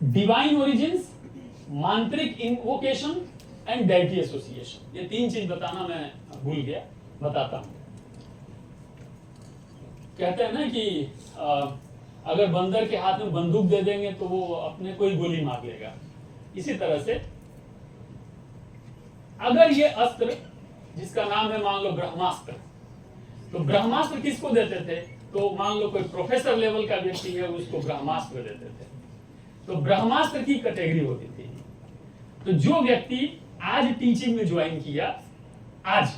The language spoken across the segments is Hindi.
डिवाइन ओरिजिन्स, मांत्रिक इन्वोकेशन एंड डेटी एसोसिएशन। ये 3 चीज बताना मैं भूल गया, बताता हूं। कहते हैं ना कि अगर बंदर के हाथ में बंदूक दे देंगे तो वो अपने को ही गोली मार लेगा। इसी तरह से अगर ये अस्त्र जिसका नाम है मान लो ब्रह्मास्त्र, तो ब्रह्मास्त्र किसको देते थे? तो मान लो कोई प्रोफेसर लेवल का व्यक्ति है, उसको ब्रह्मास्त्र देते थे। तो ब्रह्मास्त्र की कैटेगरी होती थी। तो जो व्यक्ति आज टीचिंग में ज्वाइन किया, आज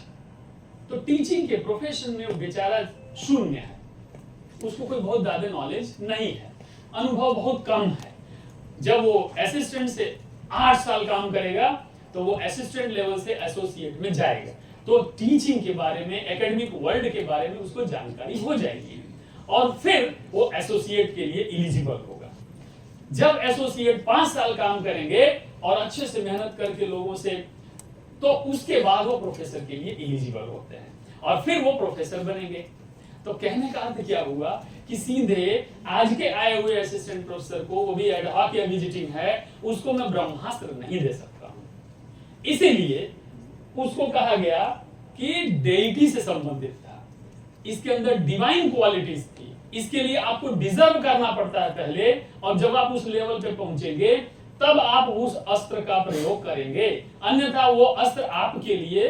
तो टीचिंग के प्रोफेशन में वो बेचारा शून्य है, उसको कोई बहुत ज्यादा नॉलेज नहीं है, अनुभव बहुत कम है। जब वो असिस्टेंट से 8 साल काम करेगा तो वो असिस्टेंट लेवल से एसोसिएट में जाएगा, तो टीचिंग के बारे में, एकेडमिक वर्ल्ड के बारे में उसको जानकारी हो जाएगी और फिर वो एसोसिएट के लिए एलिजिबल होगा। जब एसोसिएट 5 साल काम करेंगे और अच्छे से मेहनत करके लोगों से, तो उसके बाद वो प्रोफेसर के लिए एलिजिबल होते हैं और फिर वो प्रोफेसर बनेंगे। तो कहने का अर्थ क्या हुआ कि सीधे आज के आए हुए असिस्टेंट प्रोफेसर को, वो भी एड हॉक या विजिटिंग है, उसको मैं ब्रह्मास्त्र नहीं दे सकता हूं। इसीलिए उसको कहा गया कि डेइटी से संबंधित था, इसके अंदर डिवाइन क्वालिटीज थी। इसके लिए आपको डिजर्व करना पड़ता है पहले, और जब आप उस लेवल पे पहुंचेंगे तब आप उस अस्त्र का प्रयोग करेंगे, अन्यथा वो अस्त्र आपके लिए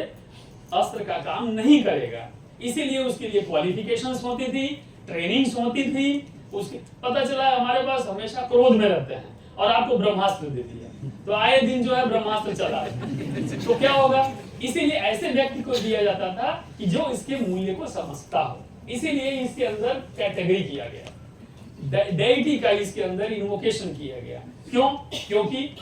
अस्त्र का काम नहीं करेगा। इसीलिए उसके लिए क्वालिफिकेशंस होती थी, ट्रेनिंग्स होती थी। उसके पता चला हमारे पास हमेशा क्रोध में रहते हैं और आपको ब्रह्मास्त्र दे दिया, तो आए दिन जो है ब्रह्मास्त्र चला है, तो क्या होगा? इसीलिए ऐसे व्यक्ति को दिया जाता था कि जो इसके मूल्य को समझता हो। इसीलिए इसके अंदर कैटेगरी किया गया, डेइटी का इसके अंदर इन्वोकेशन किया गया। क्यों? क्योंकि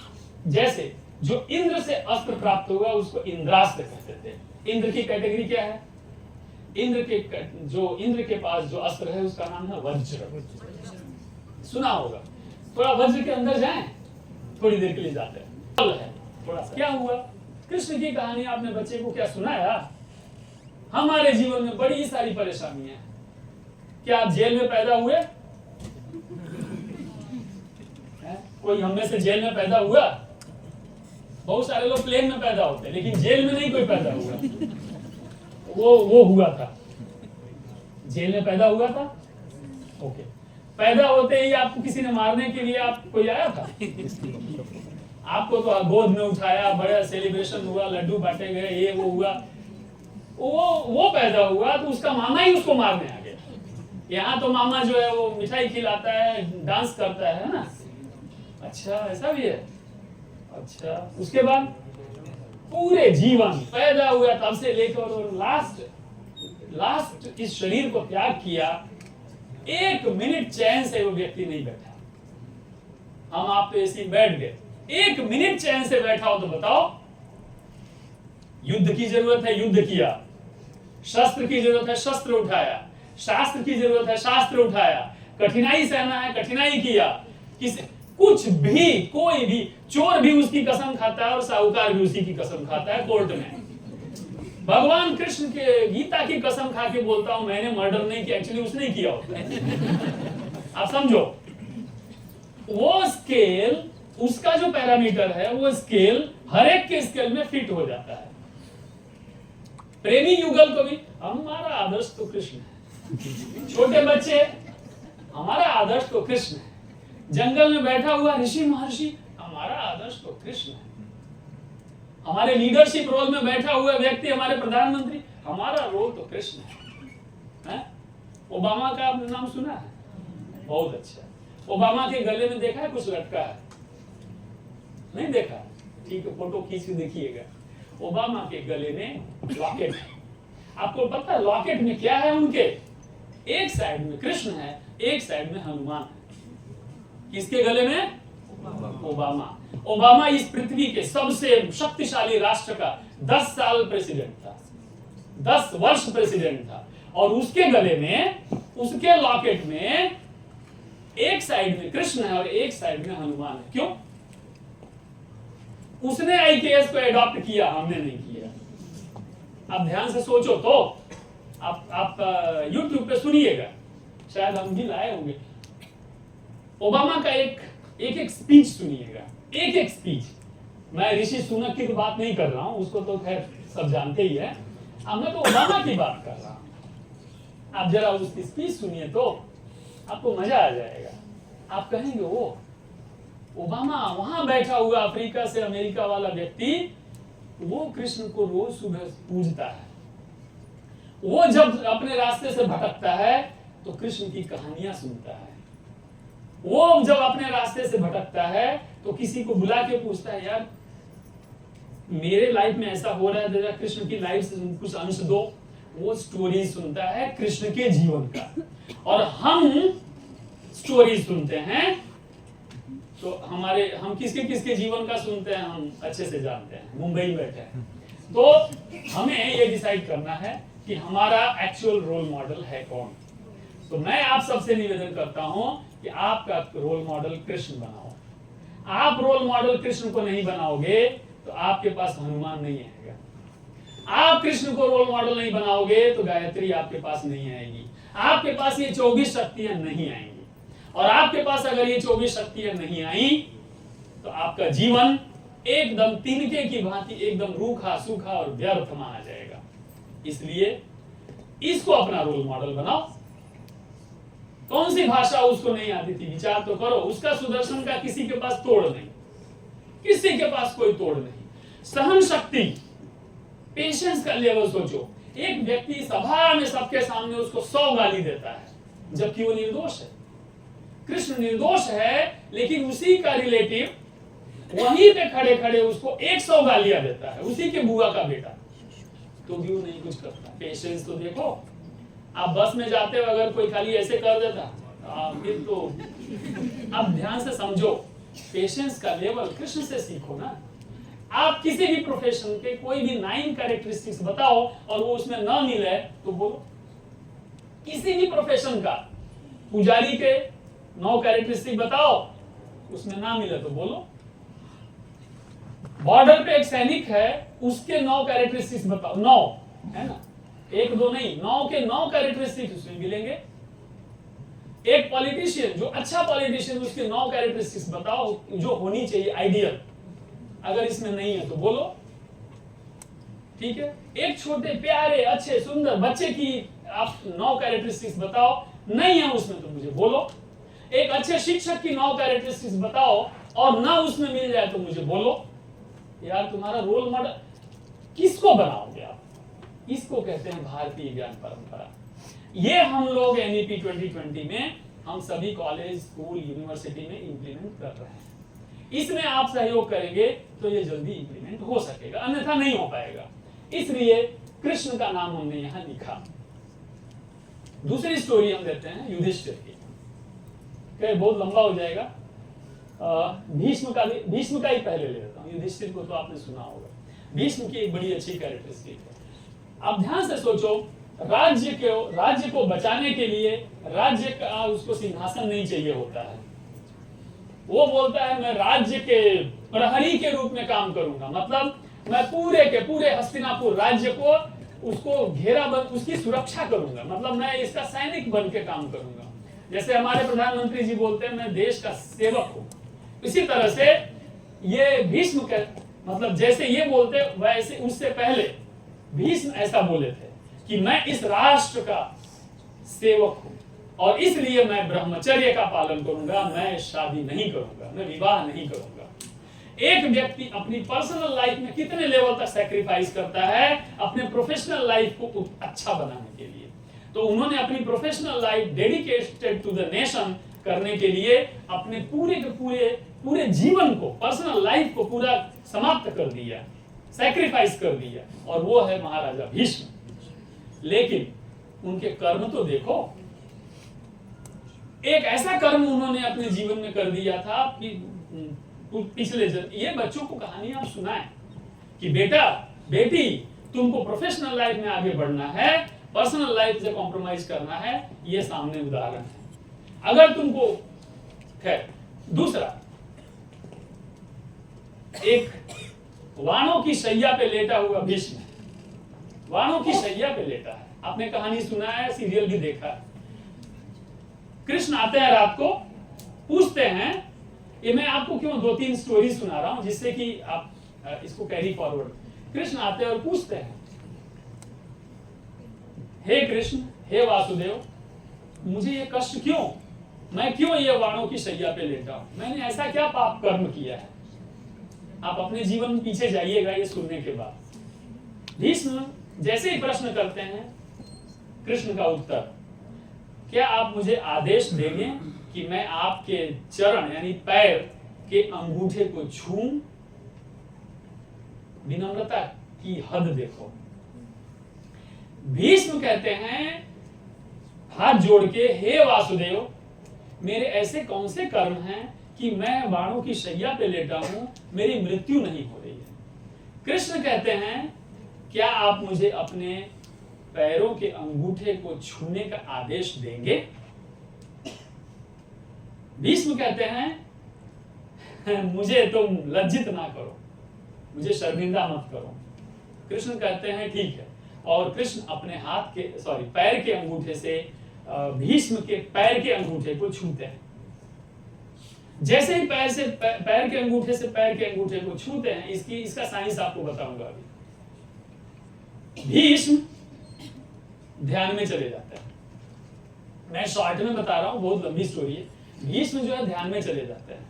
जैसे जो इंद्र से अस्त्र प्राप्त होगा उसको इंद्रास्त्र कहते थे। इंद्र की कैटेगरी क्या है? इंद्र के पास जो अस्त्र है उसका नाम है वज्र। सुना होगा। थोड़ा वज्र के अंदर जाएं, थोड़ी देर के लिए जाते हैं। थोड़ा क्या हुआ? कृष्ण की कहानी आपने बच्चे को क्या सुनाया? हमारे जीवन में बड़ी सारी परेशानियां। क्या आप जेल में पैदा हुए? कोई हम में से जेल में पैदा हुआ? बहुत सारे लोग प्लेन में पैदा होते हैं, लेकिन जेल में नहीं कोई पैदा हुआ। वो हुआ था, जेल में पैदा हुआ था। ओके, पैदा होते ही आपको किसी ने मारने के लिए आप कोई आया था? आपको तो गोद में उठाया, बड़ा सेलिब्रेशन हुआ, लड्डू बांटे गए, ये वो हुआ। वो पैदा हुआ तो उसका मामा ही उसको मारने आ गया। यहाँ तो मामा जो है वो मिठाई खिलाता है, डांस करता है ना। अच्छा, ऐसा भी है। अच्छा, उसके बाद पूरे जीवन पैदा हुआ तब से लेकर लास्ट इस शरीर को त्याग किया, 1 मिनट चैन से वो व्यक्ति नहीं बैठा। हम आप तो ऐसे बैठ गए, 1 मिनट चैन से बैठा हो तो बताओ। युद्ध की जरूरत है, युद्ध किया। शस्त्र की जरूरत है, शस्त्र उठाया। शास्त्र की जरूरत है, शास्त्र उठाया। कठिनाई सहना है, कठिनाई किया। कुछ भी, कोई भी चोर भी उसकी कसम खाता है और साहूकार भी उसी की कसम खाता है कोर्ट में। भगवान कृष्ण के गीता की कसम खा के बोलता हूं मैंने मर्डर नहीं किया, एक्चुअली उसने किया होता है। आप समझो, वो स्केल, उसका जो पैरामीटर है, वो स्केल हर एक के स्केल में फिट हो जाता है। प्रेमी युगल को भी हमारा आदर्श तो कृष्ण है। छोटे बच्चे, हमारा आदर्श तो कृष्ण है। जंगल में बैठा हुआ ऋषि महर्षि, हमारा आदर्श तो कृष्ण है। हमारे लीडरशिप रोल में बैठा हुआ व्यक्ति, हमारे प्रधानमंत्री, हमारा रोल तो कृष्ण है। ओबामा का आपने नाम सुना है? बहुत अच्छा। ओबामा के गले में देखा है कुछ लटका है? नहीं देखा? ठीक है, फोटो खींच के देखिएगा। ओबामा के गले में लॉकेट है। आपको पता है लॉकेट में क्या है उनके? एक साइड में कृष्ण है, एक साइड में हनुमान है। किसके गले में? ओबामा इस पृथ्वी के सबसे शक्तिशाली राष्ट्र का 10 साल प्रेसिडेंट था, 10 वर्ष प्रेसिडेंट था, और उसके गले में, उसके लॉकेट में एक साइड में कृष्ण है और एक साइड में हनुमान है। क्यों? उसने आईकेएस को एडॉप्ट किया, हमने नहीं किया। आप ध्यान से सोचो तो, आप YouTube पे सुनिएगा, शायद हम भी लाए होंगे। ओबामा का एक एक एक स्पीच सुनिएगा, एक एक स्पीच। मैं ऋषि सुनक की तो बात नहीं कर रहा हूं, उसको तो खैर सब जानते ही है। अब मैं तो ओबामा की बात कर रहा हूं। आप जरा उसकी स्पीच सुनिए तो आपको मजा आ जाएगा। आप कहेंगे वो ओबामा वहां बैठा हुआ अफ्रीका से अमेरिका वाला व्यक्ति, वो कृष्ण को रोज सुबह पूजता है। वो जब अपने रास्ते से भटकता है तो कृष्ण की कहानियां सुनता है। वो जब अपने रास्ते से भटकता है तो किसी को बुला के पूछता है, यार मेरे लाइफ में ऐसा हो रहा है, जरा कृष्ण की लाइफ से कुछ अंश दो। वो स्टोरी सुनता है कृष्ण के जीवन का। और हम स्टोरी सुनते हैं तो हम किसके जीवन का सुनते हैं, हम अच्छे से जानते हैं, मुंबई में बैठे हैं। तो हमें ये डिसाइड करना है कि हमारा एक्चुअल रोल मॉडल है कौन। तो मैं आप सबसे निवेदन करता हूं कि आपका रोल मॉडल कृष्ण बनाओ। आप रोल मॉडल कृष्ण को नहीं बनाओगे तो आपके पास हनुमान नहीं आएगा। आप कृष्ण को रोल मॉडल नहीं बनाओगे तो गायत्री आपके पास नहीं आएगी। आपके पास ये 24 शक्तियां नहीं आएंगी। और आपके पास अगर ये 24 शक्तियां नहीं आई तो आपका जीवन एकदम तिनके की भांति एकदम रूखा सूखा और व्यर्थ माना जाएगा। इसलिए इसको अपना रोल मॉडल बनाओ। कौन सी भाषा उसको नहीं आती थी, विचार तो करो। उसका सुदर्शन का किसी के पास तोड़ नहीं, किसी के पास कोई तोड़ नहीं। सहन शक्ति, पेशेंस का लेवल सोचो। एक व्यक्ति सभा में सबके सामने उसको 100 गाली देता है जबकि वो निर्दोष है। कृष्ण निर्दोष है लेकिन उसी का रिलेटिव वहीं पे खड़े खड़े उसको 100 गालियां देता है, उसी के बुआ का बेटा, तो भी वो नहीं कुछ करता। पेशेंस तो देखो। आप बस में जाते हो अगर कोई खाली ऐसे कर देता फिर तो आप ध्यान से समझो। पेशेंस का लेवल कृष्ण से सीखो ना। आप किसी भी प्रोफेशन के कोई भी 9 कैरेक्टरिस्टिक्स बताओ और वो उसमें ना मिले तो बोलो। किसी भी प्रोफेशन का पुजारी के 9 कैरेक्टरिस्टिक बताओ, उसमें ना मिले तो बोलो। बॉर्डर पे एक सैनिक है, उसके 9 कैरेक्टरिस्टिक्स बताओ। 9 है ना, 1-2 नहीं, 9 के 9 कैरेक्टरिस्टिक्स उसमें मिलेंगे। एक पॉलिटिशियन, जो अच्छा पॉलिटिशियन, उसके 9 कैरेक्टरिस्टिक्स बताओ जो होनी चाहिए आइडियल। अगर इसमें नहीं है तो बोलो। ठीक है। एक छोटे प्यारे अच्छे सुंदर बच्चे की आप 9 कैरेक्टरिस्टिक्स बताओ, नहीं है उसमें तो मुझे बोलो। एक अच्छे शिक्षक की 9 कैरेक्टरिस्टिक्स बताओ और ना उसमें मिल जाए तो मुझे बोलो। यार तुम्हारा रोल मॉडल किसको बनाओगे आप? इसको कहते हैं भारतीय ज्ञान परंपरा। ये हम लोग NEP 2020 में हम सभी कॉलेज, स्कूल, यूनिवर्सिटी में इंप्लीमेंट कर रहे हैं। इसमें आप सहयोग करेंगे तो ये जल्दी इंप्लीमेंट हो सकेगा, अन्यथा नहीं हो पाएगा। इसलिए कृष्ण का नाम हमने यहां लिखा। दूसरी स्टोरी हम देते हैं युधिष्ठिर की। बहुत लंबा हो जाएगा। भीष्म का ही पहले ले लेता हूं। युधिष्ठिर को तो आपने सुना होगा। भीष्म की एक बड़ी अच्छी कैरेक्टरिस्टिक है। आप ध्यान से सोचो, राज्य को बचाने के लिए राज्य का उसको सिंहासन नहीं चाहिए होता है। वो बोलता है मैं राज्य के प्रहरी के रूप में काम करूंगा, मतलब मैं पूरे के पूरे हस्तिनापुर राज्य को उसको घेराबंद, उसकी सुरक्षा करूंगा, मतलब मैं इसका सैनिक बन के काम करूंगा। जैसे हमारे प्रधानमंत्री जी बोलते हैं मैं देश का सेवक हूं, इसी तरह से ये भीष्म के मतलब जैसे ये बोलते वैसे उससे पहले भीष्म ऐसा बोले थे कि मैं इस राष्ट्र का सेवक हूं और इसलिए मैं ब्रह्मचर्य का पालन करूंगा, मैं शादी नहीं करूंगा, मैं विवाह नहीं करूंगा। एक व्यक्ति अपनी पर्सनल लाइफ में कितने लेवल तक सैक्रिफाइस करता है अपने प्रोफेशनल लाइफ को अच्छा बनाने के लिए। तो उन्होंने अपनी professional life dedicated to the nation करने के लिए अपने पूरे जीवन को, पर्सनल लाइफ को पूरा समाप्त कर दिया, सैक्रिफाइस कर दिया, और वो है महाराजा भीष्म। लेकिन उनके कर्म तो देखो, एक ऐसा कर्म उन्होंने अपने जीवन में कर दिया था कि पिछले ये बच्चों को कहानी आप सुनाएं कि बेटा बेटी तुमको प्रोफेशनल लाइफ में आगे बढ़ना है, पर्सनल लाइफ से कॉम्प्रोमाइज करना है, ये सामने उदाहरण है। अगर तुमको खैर दूसरा, एक वाणों की शैया पे लेटा हुआ भीष्म, वाणों की शैया पे लेटा है। आपने कहानी सुना है, सीरियल भी देखा है। कृष्ण आते हैं रात को, पूछते हैं ये मैं आपको क्यों 2-3 स्टोरी सुना रहा हूं जिससे कि आप इसको कैरी फॉरवर्ड। कृष्ण आते हैं और पूछते हैं, हे कृष्ण, हे वासुदेव, मुझे ये कष्ट क्यों, मैं क्यों ये वाणों की शैया पे लेटा हूं, मैंने ऐसा क्या पाप कर्म किया है। आप अपने जीवन में पीछे जाइएगा ये सुनने के बाद। भीष्म जैसे ही प्रश्न करते हैं, कृष्ण का उत्तर, क्या आप मुझे आदेश देंगे कि मैं आपके चरण यानी पैर के अंगूठे को छूऊं। विनम्रता की हद देखो। भीष्म कहते हैं हाथ जोड़ के, हे वासुदेव, मेरे ऐसे कौन से कर्म हैं कि मैं बाणों की शैया पे लेटा हूं, मेरी मृत्यु नहीं हो रही है। कृष्ण कहते हैं, क्या आप मुझे अपने पैरों के अंगूठे को छूने का आदेश देंगे। भीष्म कहते हैं, मुझे तुम लज्जित ना करो, मुझे शर्मिंदा मत करो। कृष्ण कहते हैं ठीक है, और कृष्ण अपने पैर के अंगूठे से भीष्म के पैर के अंगूठे को छूते हैं। जैसे ही पैर के अंगूठे से पैर के अंगूठे को छूते हैं, इसका साइंस आपको बताऊंगा अभी। भीष्म ध्यान में चले जाते हैं। मैं शॉर्ट में बता रहा हूं, बहुत लंबी स्टोरी है। भीष्म जो है ध्यान में चले जाते हैं।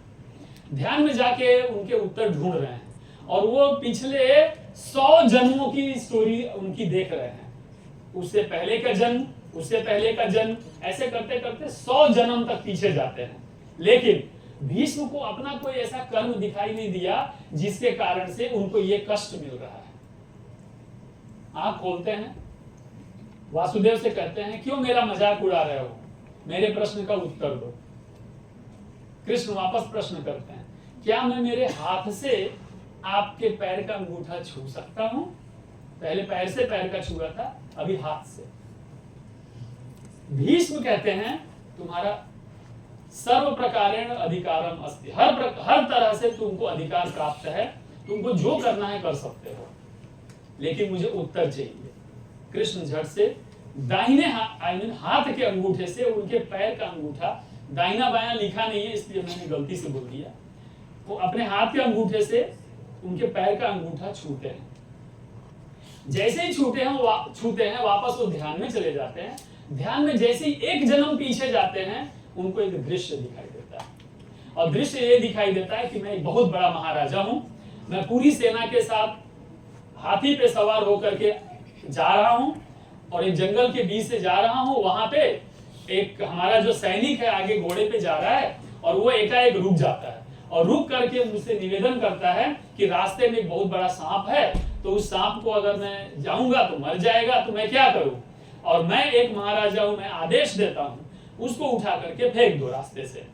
ध्यान में जाके उनके उत्तर ढूंढ रहे हैं, और वो पिछले 100 जन्मों की स्टोरी उनकी देख रहे हैं। उससे पहले का जन्म, उससे पहले का जन्म, ऐसे करते करते 100 जन्म तक पीछे जाते हैं। लेकिन भीष्म को अपना कोई ऐसा कर्म दिखाई नहीं दिया जिसके कारण से उनको ये कष्ट मिल रहा है। आंख खोलते हैं, वासुदेव से कहते हैं, क्यों मेरा मजाक उड़ा रहे हो, मेरे प्रश्न का उत्तर दो। कृष्ण वापस प्रश्न करते हैं, क्या मैं मेरे हाथ से आपके पैर का अंगूठा छू सकता हूं। पहले पैर से पैर का छुआ था, अभी हाथ से। भीष्म कहते हैं, तुम्हारा सर्व प्रकारेण अधिकारम अस्ति, हर तरह से तुमको अधिकार प्राप्त है, तुमको जो करना है कर सकते हो, लेकिन मुझे उत्तर चाहिए। कृष्ण झट से दाहिने हाथ के अंगूठे से उनके पैर का अंगूठा, दाहिना बायां लिखा नहीं है इसलिए मैंने गलती से बोल दिया, वो अपने हाथ के अंगूठे से उनके पैर का अंगूठा छूते हैं। जैसे ही छूते हैं वापस वो ध्यान में चले जाते हैं। ध्यान में जैसे ही एक जन्म पीछे जाते हैं, उनको एक दृश्य दिखाई देता है, और दृश्य ये दिखाई देता है कि मैं एक बहुत बड़ा महाराजा हूं, मैं पूरी सेना के साथ हाथी पे सवार होकर के जा रहा हूं, और एक जंगल के बीच से जा रहा हूं। वहां पे एक हमारा जो सैनिक है आगे घोड़े पे जा रहा है, और वो एकाएक रुक जाता है, और रुक करके मुझसे निवेदन करता है कि रास्ते में एक बहुत बड़ा सांप है, तो उस सांप को अगर मैं जाऊंगा तो मर जाएगा, तो मैं क्या करूं। और मैं एक महाराजा हूं, मैं आदेश देता हूं, उसको उठा करके फेंक दो रास्ते से।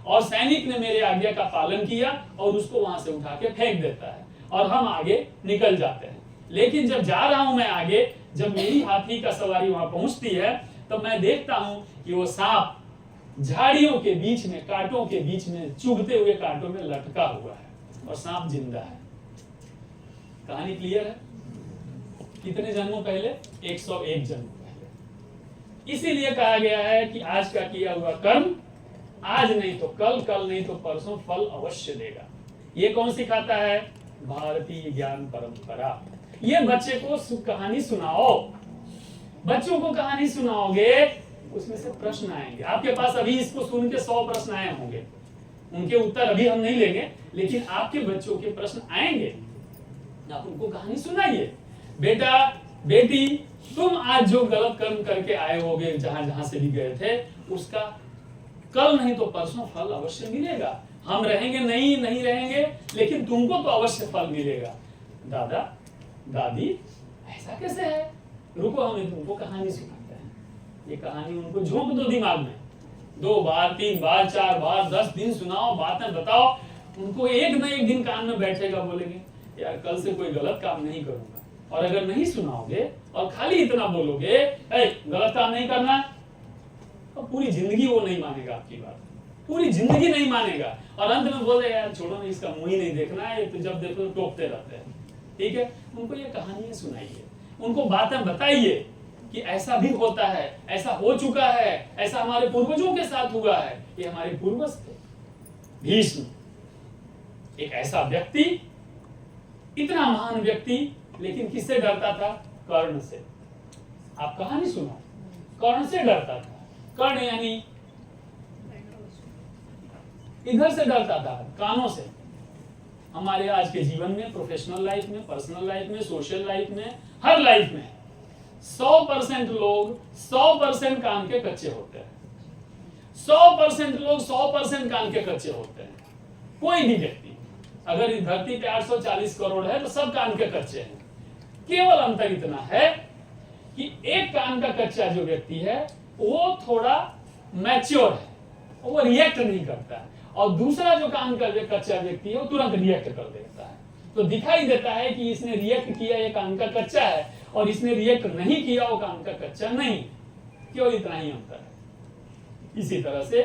और सैनिक ने मेरे आज्ञा का पालन किया और उसको वहां से उठा के फेंक देता है, और हम आगे निकल जाते हैं। लेकिन जब जा रहा हूं मैं आगे, जब मेरी हाथी का सवारी वहां पहुंचती है, तो मैं देखता हूं कि वो सांप झाड़ियों के बीच में, कांटों के बीच में, चुभते हुए कांटों में लटका हुआ है, और सांप जिंदा है। कहानी क्लियर है। कितने जन्मों पहले? 101 जन्म पहले। इसीलिए कहा गया है कि आज का किया हुआ कर्म आज नहीं तो कल, कल नहीं तो परसों फल अवश्य देगा। ये कौन सिखाता है? भारतीय ज्ञान परंपरा। ये बच्चे को कहानी सुनाओ, बच्चों को कहानी सुनाओगे, उसमें से प्रश्न आएंगे आपके पास। अभी इसको सुन के 100 प्रश्न आए होंगे, उनके उत्तर अभी हम नहीं लेंगे, लेकिन आपके बच्चों के प्रश्न आएंगे। आप उनको कहानी सुनाइए, बेटा बेटी, तुम आज जो गलत कर्म करके आए होगे, जहां जहां से भी गए थे, उसका कल नहीं तो परसों फल अवश्य मिलेगा। हम रहेंगे नहीं रहेंगे, लेकिन तुमको तो अवश्य फल मिलेगा। दादा दादी ऐसा कैसे है? रुको, हम तुमको कहानी सुनाते हैं। ये कहानी उनको झोंक दो दिमाग में, 2 बार 3 बार 4 बार 10 दिन सुनाओ, बातें बताओ, उनको एक न एक दिन कान में बैठेगा, बोलेंगे यार कल से कोई गलत काम नहीं करूंगा। और अगर नहीं सुनाओगे और खाली इतना बोलोगे गलत काम नहीं करना, तो पूरी जिंदगी वो नहीं मानेगा आपकी बात, पूरी जिंदगी नहीं मानेगा। और अंत में बोलेगा यार छोड़ो ना, इसका मुंह ही नहीं देखना है, तो जब देखो तो टोकते रहते हैं। ठीक है, उनको ये कहानियां सुनाइए, उनको बातें बताइए कि ऐसा भी होता है, ऐसा हो चुका है, ऐसा हमारे पूर्वजों के साथ हुआ है। ये हमारे पूर्वज थे। भीष्म एक ऐसा व्यक्ति, इतना महान व्यक्ति, लेकिन किससे डरता था? कर्ण से। आप कहानी सुनो, कर्ण से डरता था। कर्ण यानी इधर से डरता था, कानों से। हमारे आज के जीवन में, प्रोफेशनल लाइफ में, पर्सनल लाइफ में, सोशल लाइफ में, हर लाइफ में 100% लोग 100% कान के कच्चे होते हैं। 100% लोग 100% कान के कच्चे होते हैं। कोई भी व्यक्ति, अगर इस धरती पे 840 करोड़ है तो सब कान के कच्चे हैं। केवल अंतर इतना है कि एक कान का कच्चा जो व्यक्ति है वो थोड़ा मैच्योर है, वो रिएक्ट नहीं करता है, और दूसरा जो कान का कच्चा व्यक्ति है वो तुरंत रिएक्ट कर देता है। तो दिखाई देता है कि इसने रिएक्ट किया, ये कान का कच्चा है, और इसने रिएक्ट नहीं किया, वो कान का कच्चा नहीं। क्यों? इतना ही अंतर है। इसी तरह से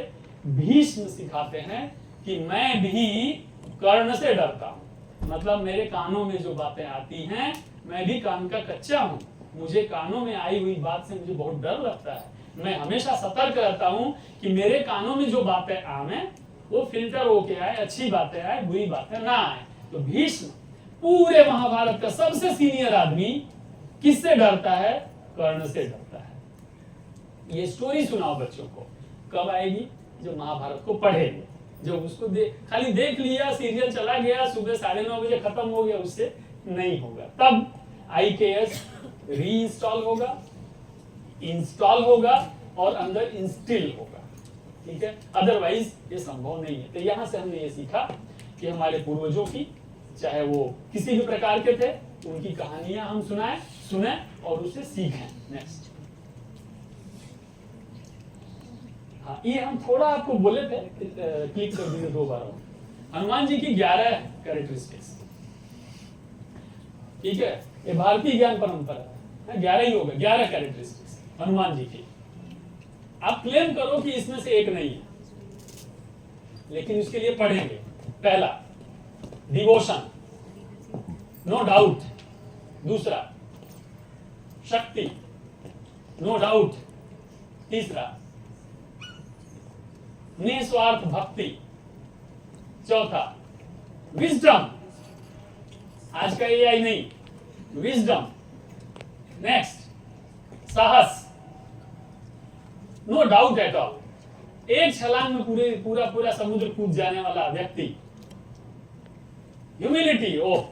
भीष्म सिखाते हैं कि मैं भी कर्ण से डरता हूं, मतलब मेरे कानों में जो बातें आती हैं, मैं भी कान का कच्चा हूं, मुझे कानों में आई हुई बात से मुझे बहुत डर लगता है। मैं हमेशा सतर्क रहता हूं कि मेरे कानों में जो बातें आवे वो फिल्टर होके आए, अच्छी बातें आए, बुरी बातें ना आए। तो भीष्म पूरे महाभारत का सबसे सीनियर आदमी किससे डरता है? कर्ण से डरता है। ये स्टोरी सुनाओ बच्चों को, कब आएगी? जो महाभारत को पढ़ेंगे, जो उसको खाली देख लिया, सीरियल चला गया, सुबह 9:30 बजे खत्म हो गया, उससे नहीं होगा। तब IKS रीइंस्टॉल होगा, इंस्टॉल होगा और अंदर इंस्टिल होगा। ठीक है, अदरवाइज ये संभव नहीं है। तो यहां से हमने ये सीखा कि हमारे पूर्वजों की, चाहे वो किसी भी प्रकार के थे, उनकी कहानियां हम सुने और उससे सीखें। नेक्स्ट, हाँ, ये हम थोड़ा आपको बोले थे, क्लिक कर दीजिए 2 बार। हनुमान जी की 11 कैरेक्टरिस्टिक्स। ठीक है, ये भारतीय ज्ञान परंपरा है, 11 ही होगा, 11 कैरेक्टरिस्टिक्स हनुमान जी की। आप क्लेम करो कि इसमें से एक नहीं है, लेकिन उसके लिए पढ़ेंगे। पहला, डिवोशन, नो डाउट। दूसरा, शक्ति, नो डाउट। तीसरा, निस्वार्थ भक्ति। चौथा, विजडम, आज का AI नहीं, विजडम। नेक्स्ट, साहस, नो डाउट एट ऑल। एक छलांग में पूरा समुद्र कूद जाने वाला व्यक्ति। ह्यूमिलिटी, ओह,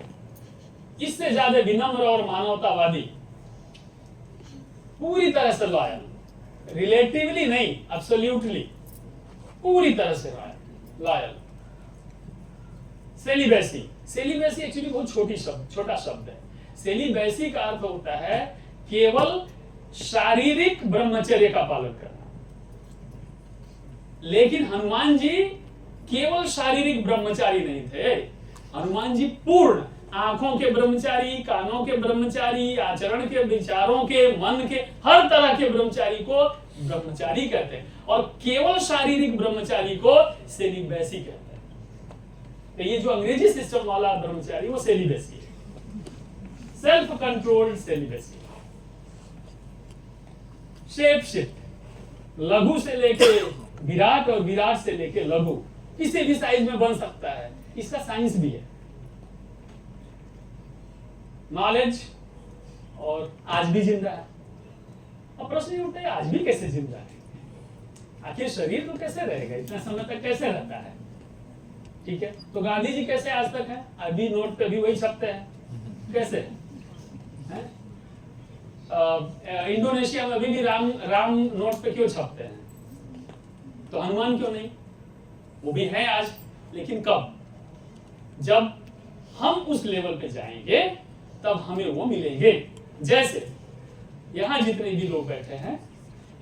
इससे ज्यादा विनम्र और मानवतावादी। पूरी तरह से लॉयल, रिलेटिवली नहीं, एब्सोल्युटली, पूरी तरह से लॉयल। सेलिबेसी, सेलिबेसी एक्चुअली बहुत छोटा शब्द है। सेलिबेसी का अर्थ होता है केवल शारीरिक ब्रह्मचर्य का पालन करना। लेकिन हनुमान जी केवल शारीरिक ब्रह्मचारी नहीं थे, हनुमान जी पूर्ण आंखों के ब्रह्मचारी, कानों के ब्रह्मचारी, आचरण के, विचारों के, मन के, हर तरह के ब्रह्मचारी को ब्रह्मचारी कहते हैं, और केवल शारीरिक ब्रह्मचारी को सेलिबेसी कहते हैं। तो ये जो अंग्रेजी सिस्टम वाला ब्रह्मचारी वो सेलिबेसी है, self controlled celibacy. Shape shift, लघु से लेके विराट और विराट से लेके लघु, किसी भी साइज में बन सकता है, इसका साइंस भी है। नॉलेज, और आज भी जिंदा है। अब प्रश्न ये उठता है, आज भी कैसे जिंदा है? आखिर शरीर तो कैसे रहेगा, इतना समय तक कैसे रहता है? ठीक है, तो गांधी जी कैसे आज तक है? अभी नोट पे भी वही छपते हैं, कैसे है? इंडोनेशिया में अभी भी राम नोट पे क्यों छपते हैं? तो हनुमान क्यों नहीं? वो भी है आज, लेकिन कब? जब हम उस लेवल पे जाएंगे तब हमें वो मिलेंगे। जैसे यहां जितने भी लोग बैठे हैं,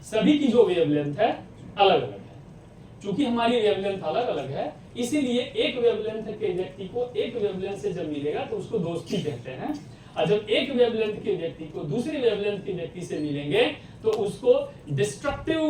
सभी की जो वेवलेंथ है अलग अलग है। चूंकि हमारी वेवलेंथ अलग अलग है, इसीलिए एक वेवलेंथ के व्यक्ति को एक वेवलेंथ से जब मिलेगा तो उसको दोस्ती कहते हैं, और जब एक वेवलेंथ के व्यक्ति को दूसरी वेवलेंथ के व्यक्ति से मिलेंगे तो उसको डिस्ट्रक्टिव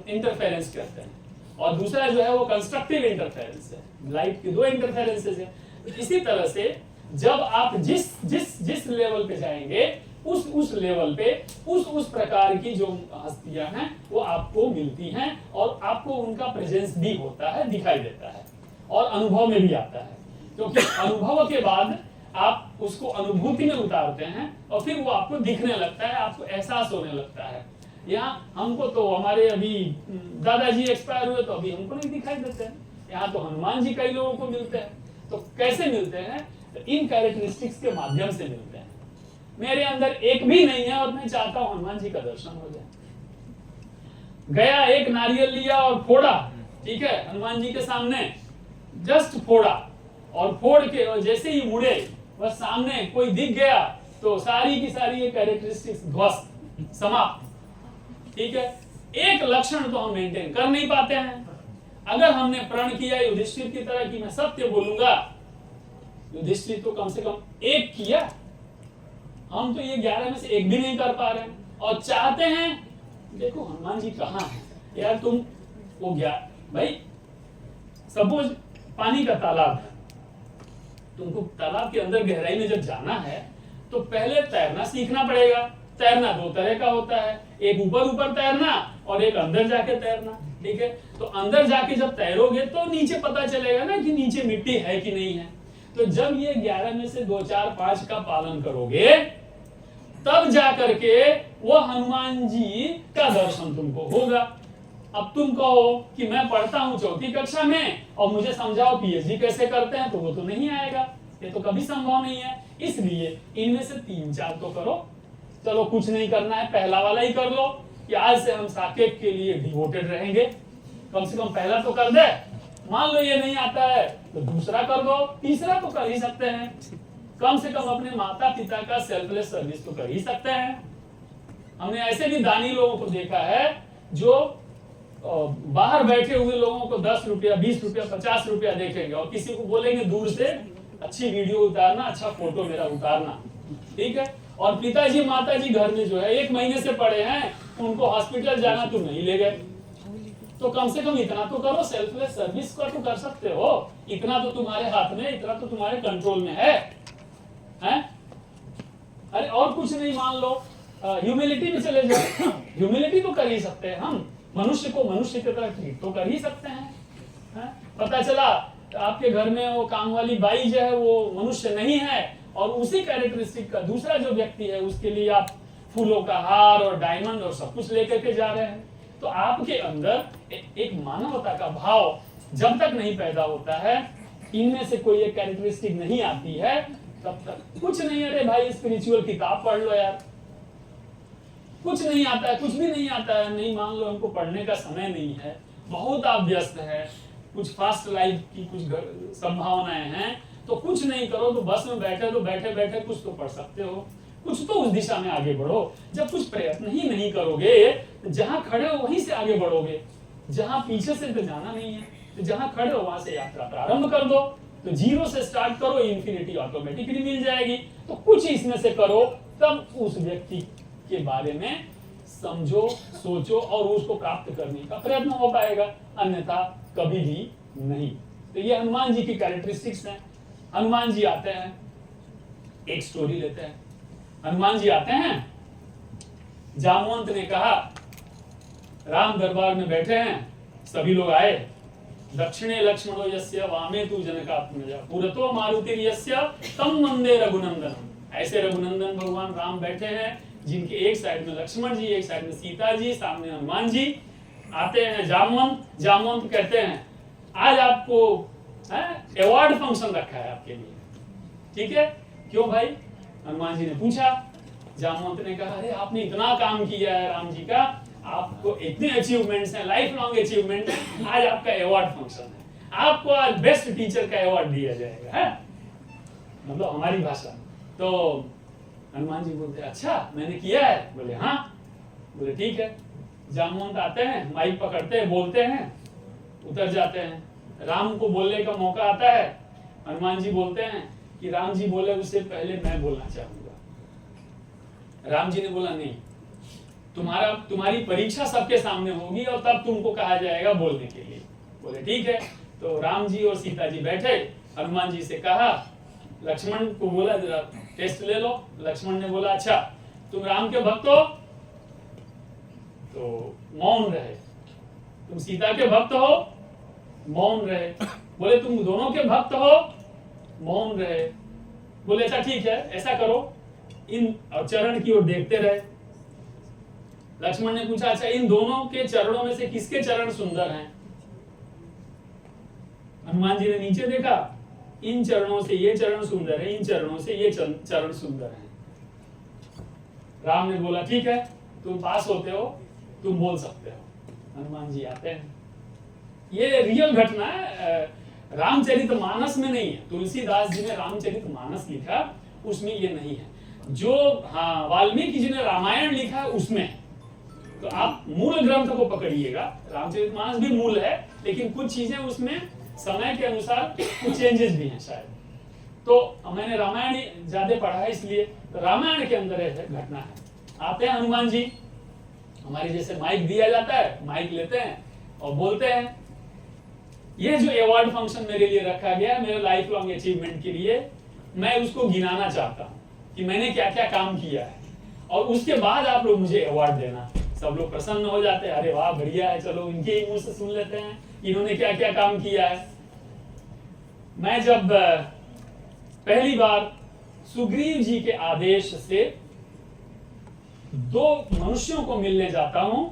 इंटरफेरेंस कहते हैं, और दूसरा जो है वो कंस्ट्रक्टिव इंटरफेरेंस है। लाइट के 2 इंटरफेरेंसेस है। इसी तरह से जब आप जिस लेवल पे जाएंगे, उस लेवल पे उस प्रकार की जो हस्तियां हैं वो आपको मिलती हैं, और आपको उनका प्रेजेंस भी होता है, दिखाई देता है, और अनुभव में भी आता है। क्योंकि अनुभव के बाद आप उसको अनुभूति में उतारते हैं और फिर वो आपको दिखने लगता है, आपको एहसास होने लगता है। यहाँ हमको तो हमारे अभी दादाजी एक्सपायर हुए तो अभी हमको नहीं दिखाई देते हैं, यहाँ तो हनुमान जी कई लोगों को मिलते हैं। तो कैसे मिलते हैं? तो इन कैरेक्टरिस्टिक्स के माध्यम से मिलते हैं। मेरे अंदर एक भी नहीं है और मैं चाहता हूं हनुमान जी का दर्शन हो जाए। गया, एक नारियल लिया और फोड़ा, ठीक है, हनुमान जी के सामने जस्ट फोड़ा, और फोड़ के और जैसे ही मुड़े बस सामने कोई दिख गया तो सारी की सारी ये कैरेक्टरिस्टिक्स ध्वस्त, समाप्त। ठीक है, एक लक्षण तो हम मेंटेन कर नहीं पाते हैं। अगर हमने प्रण किया युधिष्ठिर की तरह कि मैं सत्य बोलूंगा, युधिष्ठिर तो कम से कम एक किया, हम तो ये 11 में से एक भी नहीं कर पा रहे हैं। और चाहते हैं, देखो हनुमान जी कहाँ है यार, तुम वो गया भाई, सपोज पानी का तालाब है, तुमको तालाब के अंदर गहराई में जब जाना है तो पहले तैरना सीखना पड़ेगा। तैरना दो तरह का होता है, एक ऊपर ऊपर तैरना और एक अंदर जाके तैरना। ठीक है, तो अंदर जाके जब तैरोगे तो नीचे पता चलेगा ना कि नीचे मिट्टी है कि नहीं है। तो जब ये 11 में से 2, 4, 5 का पालन करोगे तब जाकर के वो हनुमान जी का दर्शन तुमको होगा। अब तुम कहो कि मैं पढ़ता हूं 4ठी कक्षा में और मुझे समझाओ पीएचडी कैसे करते हैं, तो वो तो नहीं आएगा, ये तो कभी संभव नहीं है। इसलिए इनमें से 3-4 तो करो। चलो कुछ नहीं करना है, पहला वाला ही कर लो कि आज से हम साकेत के लिए डिवोटेड रहेंगे, कम से कम पहला तो कर दे। मान लो ये नहीं आता है तो दूसरा कर दो, तीसरा तो कर ही सकते हैं। कम से कम अपने माता पिता का सेल्फलेस सर्विस तो कर ही सकते हैं। हमने ऐसे भी दानी लोगों को देखा है जो बाहर बैठे हुए लोगों को 10 रुपया, 20 रुपया, 50 रुपया देखेंगे और किसी को बोलेंगे दूर से अच्छी वीडियो उतारना, अच्छा फोटो मेरा उतारना। ठीक है, और पिताजी माताजी घर में जो है 1 महीने से पड़े हैं, उनको हॉस्पिटल जाना तुम नहीं ले गए, तो कम से कम इतना तो करो, सेल्फलेस सर्विस का तो कर सकते हो। इतना तो तुम्हारे हाथ में, इतना तो तुम्हारे कंट्रोल में है? अरे और कुछ नहीं, मान लो ह्यूमिलिटी में चले जाओ, ह्यूमिलिटी तो कर ही सकते हैं हम, मनुष्य को मनुष्य की तरह ट्रीट तो कर ही सकते हैं। पता चला आपके घर में वो काम वाली बाई जो है वो मनुष्य नहीं है और उसी कैरेक्टरिस्टिक का दूसरा जो व्यक्ति है उसके लिए आप फूलों का हार और डायमंड और सब कुछ लेकर के जा रहे हैं। तो आपके अंदर एक मानवता का भाव जब तक नहीं पैदा होता है, इनमें से कोई एक कैरेक्टरिस्टिक नहीं आती है, तब तक कुछ नहीं। अरे भाई स्पिरिचुअल किताब पढ़ लो यार, कुछ नहीं आता है, कुछ भी नहीं आता है। नहीं, मान लो हमको पढ़ने का समय नहीं है, बहुत आप व्यस्त है, कुछ फास्ट लाइफ की कुछ संभावनाएं हैं, तो कुछ नहीं करो तो बस में बैठे तो बैठे बैठे कुछ तो पढ़ सकते हो, कुछ तो उस दिशा में आगे बढ़ो। जब कुछ प्रयत्न ही नहीं करोगे, जहां खड़े हो वहीं से आगे बढ़ोगे, जहां पीछे से तो जाना नहीं है, तो जहां खड़े हो वहां से यात्रा प्रारंभ कर दो। तो 0 से स्टार्ट करो, इंफिनिटी ऑटोमेटिकली मिल जाएगी। तो कुछ इसमें से करो, तब उस व्यक्ति के बारे में समझो, सोचो और उसको प्राप्त करने का प्रयत्न हो पाएगा, अन्यथा कभी भी नहीं। तो ये हनुमान जी की कैरेक्टरिस्टिक्स हैं। हनुमान जी आते हैं, एक स्टोरी लेते हैं। हनुमान जी आते हैं, जामवंत ने कहा, राम दरबार में बैठे हैं, सभी लोग आए, दक्षिणे लक्ष्मणो यस्य वामे तु जनकात्मजा पुरतो मारुति यस्य तम वंदे रघुनंदनम। ऐसे रघुनंदन भगवान राम बैठे हैं, जिनके एक साइड में लक्ष्मण जी, एक साइड में सीता जी, सामने हनुमान जी। आते हैं जामवंत कहते हैं, आज आपको अवार्ड फंक्शन रखा है आपके लिए। ठीक है, क्यों भाई? हनुमान जी ने पूछा। जामवंत ने कहा, अरे आपने इतना काम किया है राम जी का, आपको इतने अचीवमेंट्स हैं, लाइफ लॉन्ग अचीवमेंट है, आज आपका अवार्ड फंक्शन है, आपको आज बेस्ट टीचर का अवार्ड दिया जाएगा, है मतलब हमारी भाषा। तो हनुमान जी बोलते, अच्छा मैंने किया है? बोले हाँ। बोले ठीक है। जामवंत आते हैं, माइक पकड़ते हैं, बोलते हैं, उतर जाते हैं। राम को बोलने का मौका आता है, हनुमान जी बोलते हैं कि राम जी बोले उससे पहले मैं बोलना चाहूंगा। राम जी ने बोला, नहीं, तुम्हारी परीक्षा सबके सामने होगी और तब तुमको कहा जाएगा बोलने के लिए। बोले ठीक है। तो राम जी और सीता जी बैठे, हनुमान जी से कहा, लक्ष्मण को बोला जरा टेस्ट ले लो। लक्ष्मण ने बोला, अच्छा तुम राम के भक्त हो? तो मौन रहे। तुम सीता के भक्त हो? मौन रहे। बोले तुम दोनों के भक्त हो? मौन रहे। बोले अच्छा ठीक है, ऐसा करो, इन चरण की ओर देखते रहे। लक्ष्मण ने पूछा अच्छा इन दोनों के चरणों में से किसके चरण सुंदर हैं? हनुमान जी ने नीचे देखा, इन चरणों से ये चरण सुंदर है, इन चरणों से ये चरण सुंदर है। राम ने बोला ठीक है, तुम पास होते हो, तुम बोल सकते हो। हनुमान जी आते हैं। ये रियल घटना है, रामचरितमानस में नहीं है। तुलसीदास जी ने रामचरितमानस लिखा, उसमें ये नहीं है। जो हाँ वाल्मीकि जी ने रामायण लिखा है उसमें है। तो आप मूल ग्रंथ को पकड़िएगा, रामचरितमानस भी मूल है, लेकिन कुछ चीजें उसमें समय के अनुसार कुछ चेंजेस भी हैं शायद। तो मैंने रामायण ज्यादा पढ़ा है इसलिए, तो रामायण के अंदर ऐसे घटना है। आते हैं हनुमान जी, हमारे जैसे माइक दिया जाता है, माइक लेते हैं और बोलते हैं। ये जो अवार्ड फंक्शन मेरे लिए रखा गया है, मेरे लाइफ लॉन्ग अचीवमेंट के लिए, मैं उसको गिनाना चाहता हूँ कि मैंने क्या क्या काम किया है, और उसके बाद आप लोग मुझे अवार्ड देना। सब लोग प्रसन्न हो जाते हैं, अरे वाह बढ़िया है, चलो इनके ही मुंह से सुन लेते हैं इन्होंने क्या क्या काम किया है। मैं जब पहली बार सुग्रीव जी के आदेश से दो मनुष्यों को मिलने जाता हूं,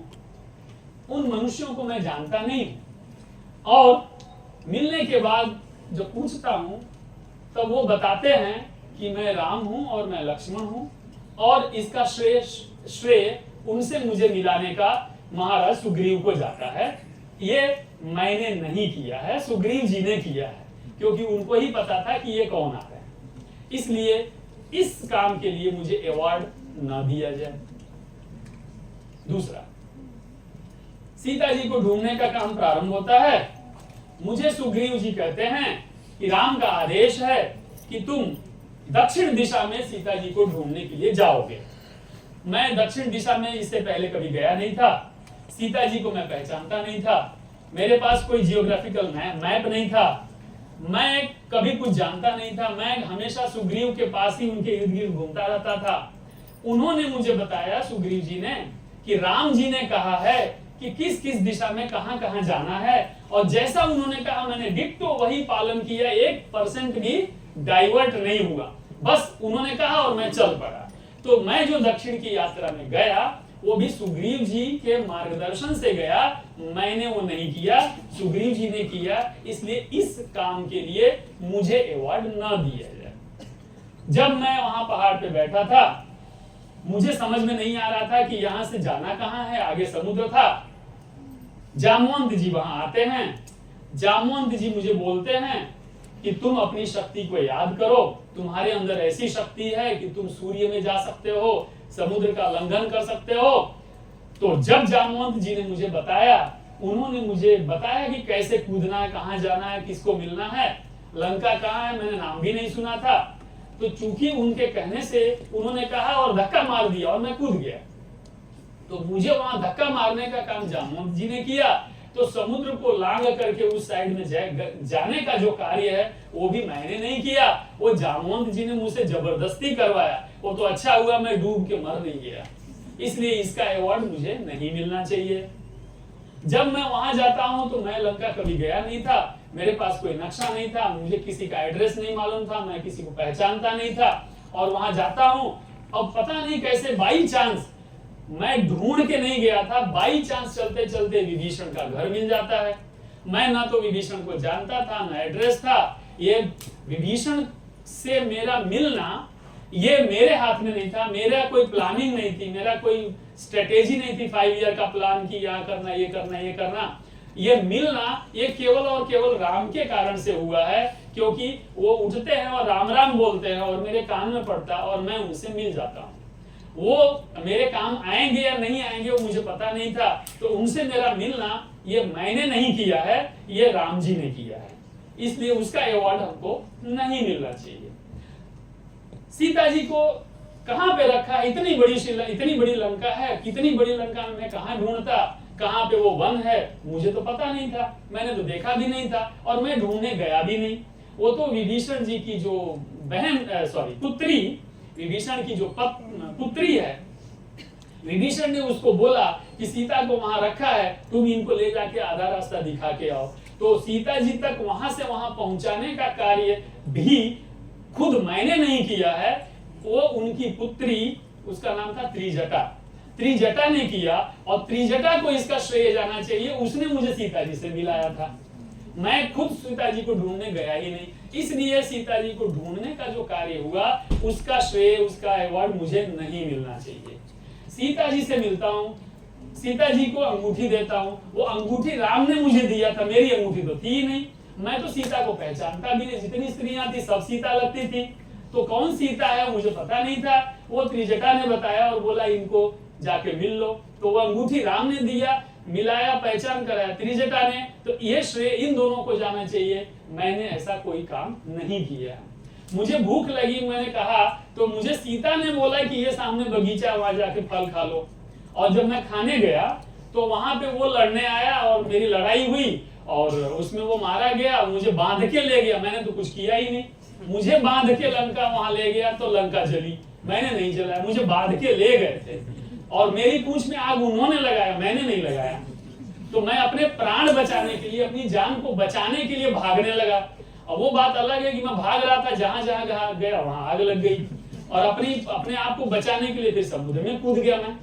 उन मनुष्यों को मैं जानता नहीं, और मिलने के बाद जब पूछता हूं तब वो बताते हैं कि मैं राम हूं और मैं लक्ष्मण हूं, और इसका श्रेय उनसे मुझे मिलाने का महाराज सुग्रीव को जाता है। ये मैंने नहीं किया है, सुग्रीव जी ने किया है, क्योंकि उनको ही पता था कि ये कौन आ रहा है। इसलिए इस काम के लिए मुझे अवार्ड ना दिया जाए। दूसरा, सीता जी को ढूंढने का काम प्रारंभ होता है। मुझे सुग्रीव जी कहते हैं कि राम का आदेश है कि तुम दक्षिण दिशा में सीता जी को ढूंढने के लिए जाओगे। मैं दक्षिण दिशा में इससे पहले कभी गया नहीं था, सीता जी को मैं पहचानता नहीं था, मेरे पास कोई जियोग्राफिकल मैप नहीं था, मैं कभी कुछ जानता नहीं था। मैं हमेशा सुग्रीव के पास ही उनके इर्द गिर्द घूमता रहता था। उन्होंने मुझे बताया, सुग्रीव जी ने, कि राम जी ने कहा है कि किस किस दिशा में कहां कहां जाना है, और जैसा उन्होंने कहा मैंने डिट्टो वही पालन किया, 1% भी डाइवर्ट नहीं हुआ। बस उन्होंने कहा और मैं चल पड़ा। तो मैं जो दक्षिण की यात्रा में गया वो भी सुग्रीव जी के मार्गदर्शन से गया, मैंने वो नहीं किया, सुग्रीव जी ने किया। इसलिए इस काम के लिए मुझे अवार्ड ना दिया जाए। जब मैं वहां पहाड़ पे बैठा था, मुझे समझ में नहीं आ रहा था कि यहां से जाना कहां है, आगे समुद्र था। जामवंत जी वहां आते हैं, जामवंत जी मुझे बोलते हैं कि तुम अपनी शक्ति को याद करो, तुम्हारे अंदर ऐसी शक्ति है कि तुम सूर्य में जा सकते हो, समुद्र का लंघन कर सकते हो। तो जब जामवंत जी ने मुझे बताया, उन्होंने मुझे बताया कि कैसे कूदना है, कहां जाना है, किसको मिलना है, लंका कहां है, मैंने नाम भी नहीं सुना था। तो चूंकि उनके कहने से उन्होंने कहा और धक्का मार दिया और मैं कूद गया। तो मुझे वहां धक्का मारने का काम जामवंत जी ने किया। तो समुद्र को लांघ करके उस साइड में जाने का जो कार्य है वो भी मैंने नहीं किया, वो जामवंत जी ने मुझसे जबरदस्ती करवाया। वो तो अच्छा हुआ मैं डूब के मर नहीं गया, इसलिए इसका अवार्ड मुझे नहीं मिलना चाहिए। जब मैं वहां जाता हूं तो मैं लंका कभी गया नहीं था, मेरे पास कोई नक्शा नहीं था, मुझे किसी का एड्रेस नहीं मालूम था, मैं किसी को पहचानता नहीं था, और वहां जाता हूं अब पता नहीं कैसे बाई चांस, मैं ढूंढ के नहीं गया था, बाई चांस चलते चलते विभीषण का घर मिल जाता है। मैं ना तो विभीषण को जानता था, ना एड्रेस था। ये विभीषण से मेरा मिलना ये मेरे हाथ में नहीं था, मेरा कोई प्लानिंग नहीं थी, मेरा कोई स्ट्रेटेजी नहीं थी 5 ईयर का प्लान की यहाँ करना, ये करना, ये करना। ये मिलना ये केवल और केवल राम के कारण से हुआ है, क्योंकि वो उठते हैं और राम राम बोलते हैं और मेरे कान में पड़ता और मैं उनसे मिल जाता हूँ। वो मेरे काम आएंगे या नहीं आएंगे वो मुझे पता नहीं था, तो उनसे मेरा मिलना ये मैंने नहीं किया है, ये राम जी ने किया है, इसलिए उसका अवार्ड हमको नहीं मिलना चाहिए। सीता जी को कहां पे रखा है, इतनी बड़ी लंका है, कितनी बड़ी लंका में मैं कहां ढूंढता, कहां पे वो वन है मुझे तो पता नहीं था, मैंने तो देखा भी नहीं था और मैं ढूंढने गया भी नहीं। वो तो विभीषण जी की जो पुत्री, विभीषण की जो पुत्री है विभीषण ने उसको बोला कि सीता को वहां रखा है, तुम इनको ले जाके आधा रास्ता दिखा के आओ। तो सीता जी तक वहां से वहां पहुंचाने का कार्य भी खुद मैंने नहीं किया है, वो उनकी पुत्री, उसका नाम था त्रिजटा, त्रिजटा ने किया। और त्रिजटा को इसका श्रेय जाना चाहिए, उसने मुझे सीता जी से मिलाया था। मैं खुद सीता जी को ढूंढने गया ही नहीं, इसलिए सीता जी को ढूंढने का जो कार्य हुआ उसका श्रेय, उसका अवार्ड मुझे नहीं मिलना चाहिए। सीता जी से मिलता हूँ, सीता जी को अंगूठी देता हूँ, वो अंगूठी राम ने मुझे दिया था, मेरी अंगूठी तो थी ही नहीं। मैं तो सीता को पहचानता भी नहीं, जितनी स्त्रियां थी सब सीता लगती थी, तो कौन सीता है मुझे पता नहीं था। वो त्रिजटा ने बताया और बोला इनको जाके मिल लो। तो वो अंगूठी राम ने दिया, मिलाया, पहचान कराया त्रिजटा ने। तो ये श्रेय इन दोनों को जाना चाहिए, मैंने ऐसा कोई काम नहीं किया। मुझे भूख लगी, मैंने कहा, तो मुझे सीता ने बोला कि ये सामने बगीचा, वहां जाके फल खा लो। और जब मैं खाने गया तो वहां पे वो लड़ने आया और मेरी लड़ाई हुई और उसमें वो मारा गया, मुझे बांध के ले गया। मैंने तो कुछ किया ही नहीं, मुझे बांध के लंका वहां ले गया तो लंका जली, मैंने नहीं जलाया, मुझे बांध के ले गए थे। और मेरी पूंछ में आग उन्होंने लगाया, मैंने नहीं लगाया। तो मैं अपने प्राण बचाने के लिए, अपनी जान को बचाने के लिए भागने लगा। और वो बात अलग है कि मैं भाग रहा था, जहां जहां गया वहां आग लग गई, और अपने आप को बचाने के लिए फिर समुद्र में कूद गया मैं।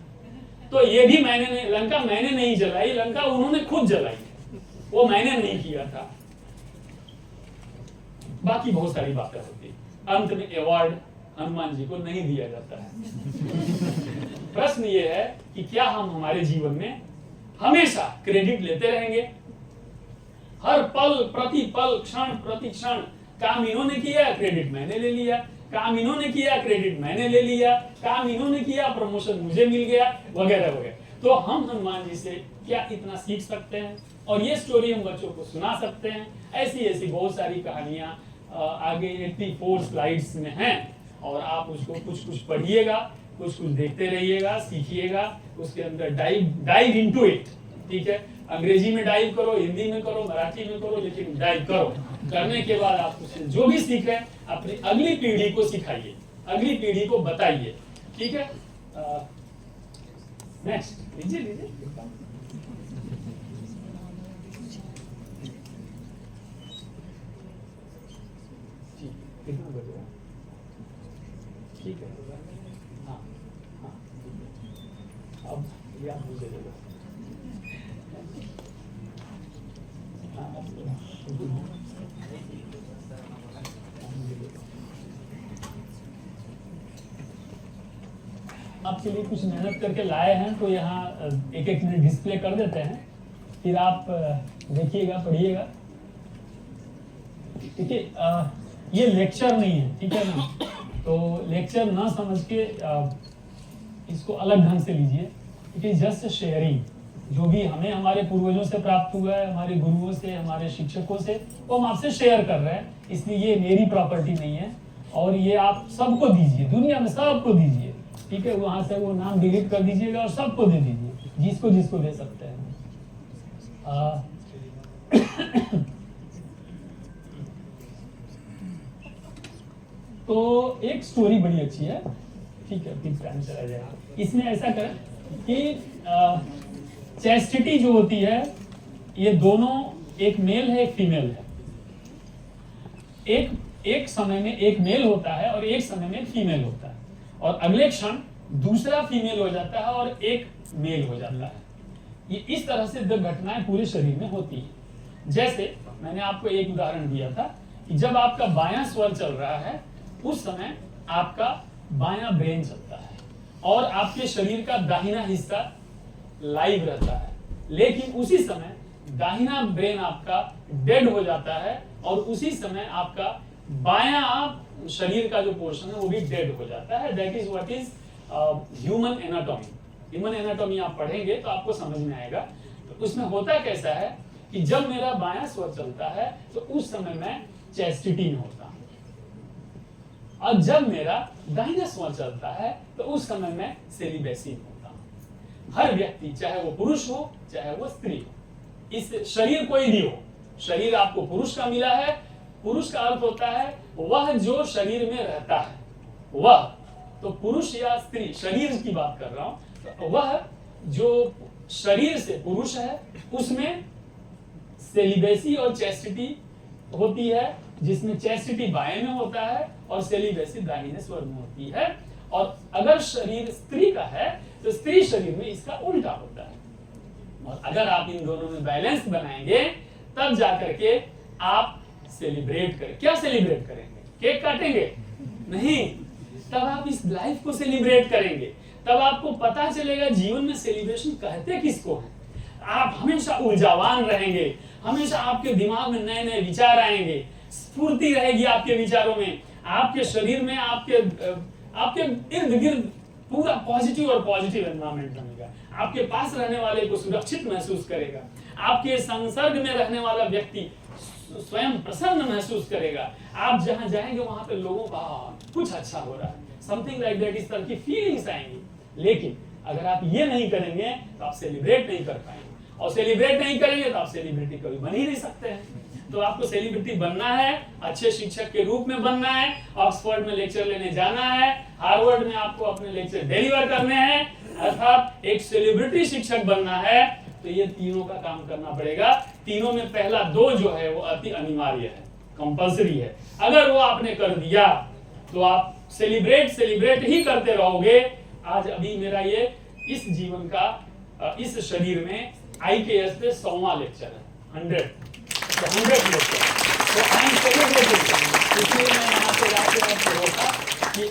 तो ये भी मैंने नहीं, लंका मैंने नहीं जलाई, लंका उन्होंने खुद जलाई, वो मैंने नहीं किया था। बाकी बहुत सारी बातें होती, अंत में अवार्ड हनुमान जी को नहीं दिया जाता है। प्रश्न ये है कि क्या हम हमारे जीवन में हमेशा क्रेडिट लेते रहेंगे? हर पल, प्रति पल, क्षण प्रति क्षण, काम इन्होंने किया, क्रेडिट मैंने ले लिया, काम इन्होंने किया, क्रेडिट मैंने ले लिया, काम इन्होंने किया, प्रमोशन मुझे मिल गया, वगैरह वगैरह। तो हम हनुमान जी से क्या इतना सीख सकते हैं? और ये स्टोरी हम बच्चों को सुना सकते हैं। ऐसी ऐसी बहुत सारी कहानियां आगे 84 स्लाइड्स में हैं, और आप उसको कुछ कुछ पढ़िएगा, कुछ कुछ देखते रहिएगा, सीखिएगा, उसके अंदर डाइव इनटू इट। ठीक है, अंग्रेजी में डाइव करो, हिंदी में करो, मराठी में करो, लेकिन डाइव करो। करने के बाद आप उससे जो भी सीखे अपनी अगली पीढ़ी को सिखाइए, अगली पीढ़ी को बताइए। ठीक है, नेक्स्ट लीजिए लीजिए। कितना बजे? ठीक है, हाँ हाँ, अब ये आप मुझे दे दो। आपके लिए कुछ मेहनत करके लाए हैं, तो यहाँ एक एक मिनट डिस्प्ले कर देते हैं, फिर आप देखिएगा, पढ़िएगा। ठीक है, ये लेक्चर नहीं है, ठीक है ना? तो लेक्चर ना समझ के इसको अलग ढंग से लीजिए। इट इज जस्ट शेयरिंग, जो भी हमें हमारे पूर्वजों से प्राप्त हुआ है, हमारे गुरुओं से, हमारे शिक्षकों से, वो हम आपसे शेयर कर रहे हैं। इसलिए ये मेरी प्रॉपर्टी नहीं है, और ये आप सबको दीजिए, दुनिया में सबको दीजिए। ठीक है, वहां से वो नाम डिलीट कर दीजिएगा और सबको दे दीजिए, जिसको जिसको दे सकते हैं। तो एक स्टोरी बड़ी अच्छी है, ठीक है, फिर टाइम चला जाएगा। इसमें ऐसा करें कि चैस्टिटी जो होती है, ये दोनों, एक मेल है एक फीमेल है। एक समय में एक मेल होता है और एक समय में एक फीमेल होता है, और अगले क्षण दूसरा फीमेल हो जाता है और एक मेल हो जाता है। ये इस तरह से घटनाएं पूरे शरीर में होती है। जैसे मैंने आपको एक उदाहरण दिया था कि जब आपका बायां स्वर चल रहा है, उस समय आपका बायां ब्रेन चलता है और आपके शरीर का दाहिना हिस्सा लाइव रहता है, लेकिन उसी समय दाहिना ब्रेन आपका डेड हो जाता है और उसी समय आपका बायां शरीर का जो पोर्शन है वो भी डेड हो जाता है। That is what is human anatomy. Human anatomy आप पढ़ेंगे तो आपको समझ में आएगा। तो उसमें होता कैसा है कि जब मेरा बायां स्वर चलता है तो उस समय मैं चैस्टिटी में होता हूं, और जब मेरा दाहिना स्वर चलता है तो उस समय मैं सेलिबेसी में होता हूं। हर व्यक्ति, चाहे वो पुरुष हो चाहे वो स्त्री हो, इस शरीर कोई भी हो, शरीर आपको पुरुष का मिला है। पुरुष का अर्थ होता है वह जो शरीर में रहता है, वह। तो पुरुष या स्त्री, शरीर की बात कर रहा हूं, वह जो शरीर से पुरुष है उसमें सेलिबेसी और चैस्टिटी होती है, जिसमें चैस्टिटी बाएं में होता है और सेलिबेसी दाहिने स्वर में होती है। और अगर शरीर स्त्री का है तो स्त्री शरीर में इसका उल्टा होता है। और अगर आप इन दोनों में बैलेंस बनाएंगे तब जाकर के आप सेलिब्रेट करें। क्या सेलिब्रेट करेंगे? केक काटेंगे? नहीं, तब आप इस लाइफ को सेलिब्रेट करेंगे। तब आपको पता चलेगा जीवन में सेलिब्रेशन कहते किसको है। आप हमेशा ऊर्जावान रहेंगे, हमेशा आपके दिमाग में नए नए विचार आएंगे, स्फूर्ति रहेगी आपके विचारों में, आपके शरीर में, आपके इर्द गिर्द पूरा पॉजिटिव और पॉजिटिव एनवायरनमेंट बनेगा। आपके पास रहने वाले को सुरक्षित महसूस करेगा, आपके संसर्ग में रहने वाला व्यक्ति स्वयं प्रसन्न महसूस करेगा। आप जहां जाएंगे वहां पे लोगों का कुछ अच्छा हो रहा है, समथिंग लाइक दैट, इस तरह की फीलिंग्स आएंगी। लेकिन अगर आप ये नहीं करेंगे तो आप सेलिब्रेट नहीं कर पाएंगे, और सेलिब्रेट नहीं करेंगे तो आप सेलिब्रिटी कभी बन ही नहीं सकते हैं। तो आपको सेलिब्रिटी बनना है, अच्छे शिक्षक के रूप में बनना है, ऑक्सफोर्ड में लेक्चर लेने जाना है, हार्वर्ड में आपको अपने लेक्चर डिलीवर करने हैं, अर्थात एक सेलिब्रिटी शिक्षक बनना है, तो ये तीनों का काम करना पड़ेगा। तीनों में पहला दो जो है वो अति अनिवार्य है, कंपल्सरी है। अगर वो आपने कर दिया तो आप सेलिब्रेट ही करते रहोगे। आज अभी मेरा ये इस जीवन का इस शरीर में IKS पे 100वां लेक्चर है, 100 लेक्चर। तो आई एम सेलिब्रेटिंग, इसलिए मैं यहाँ पे आपसे रोका कि